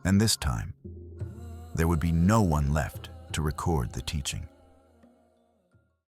and this time, there would be no one left to record the teaching.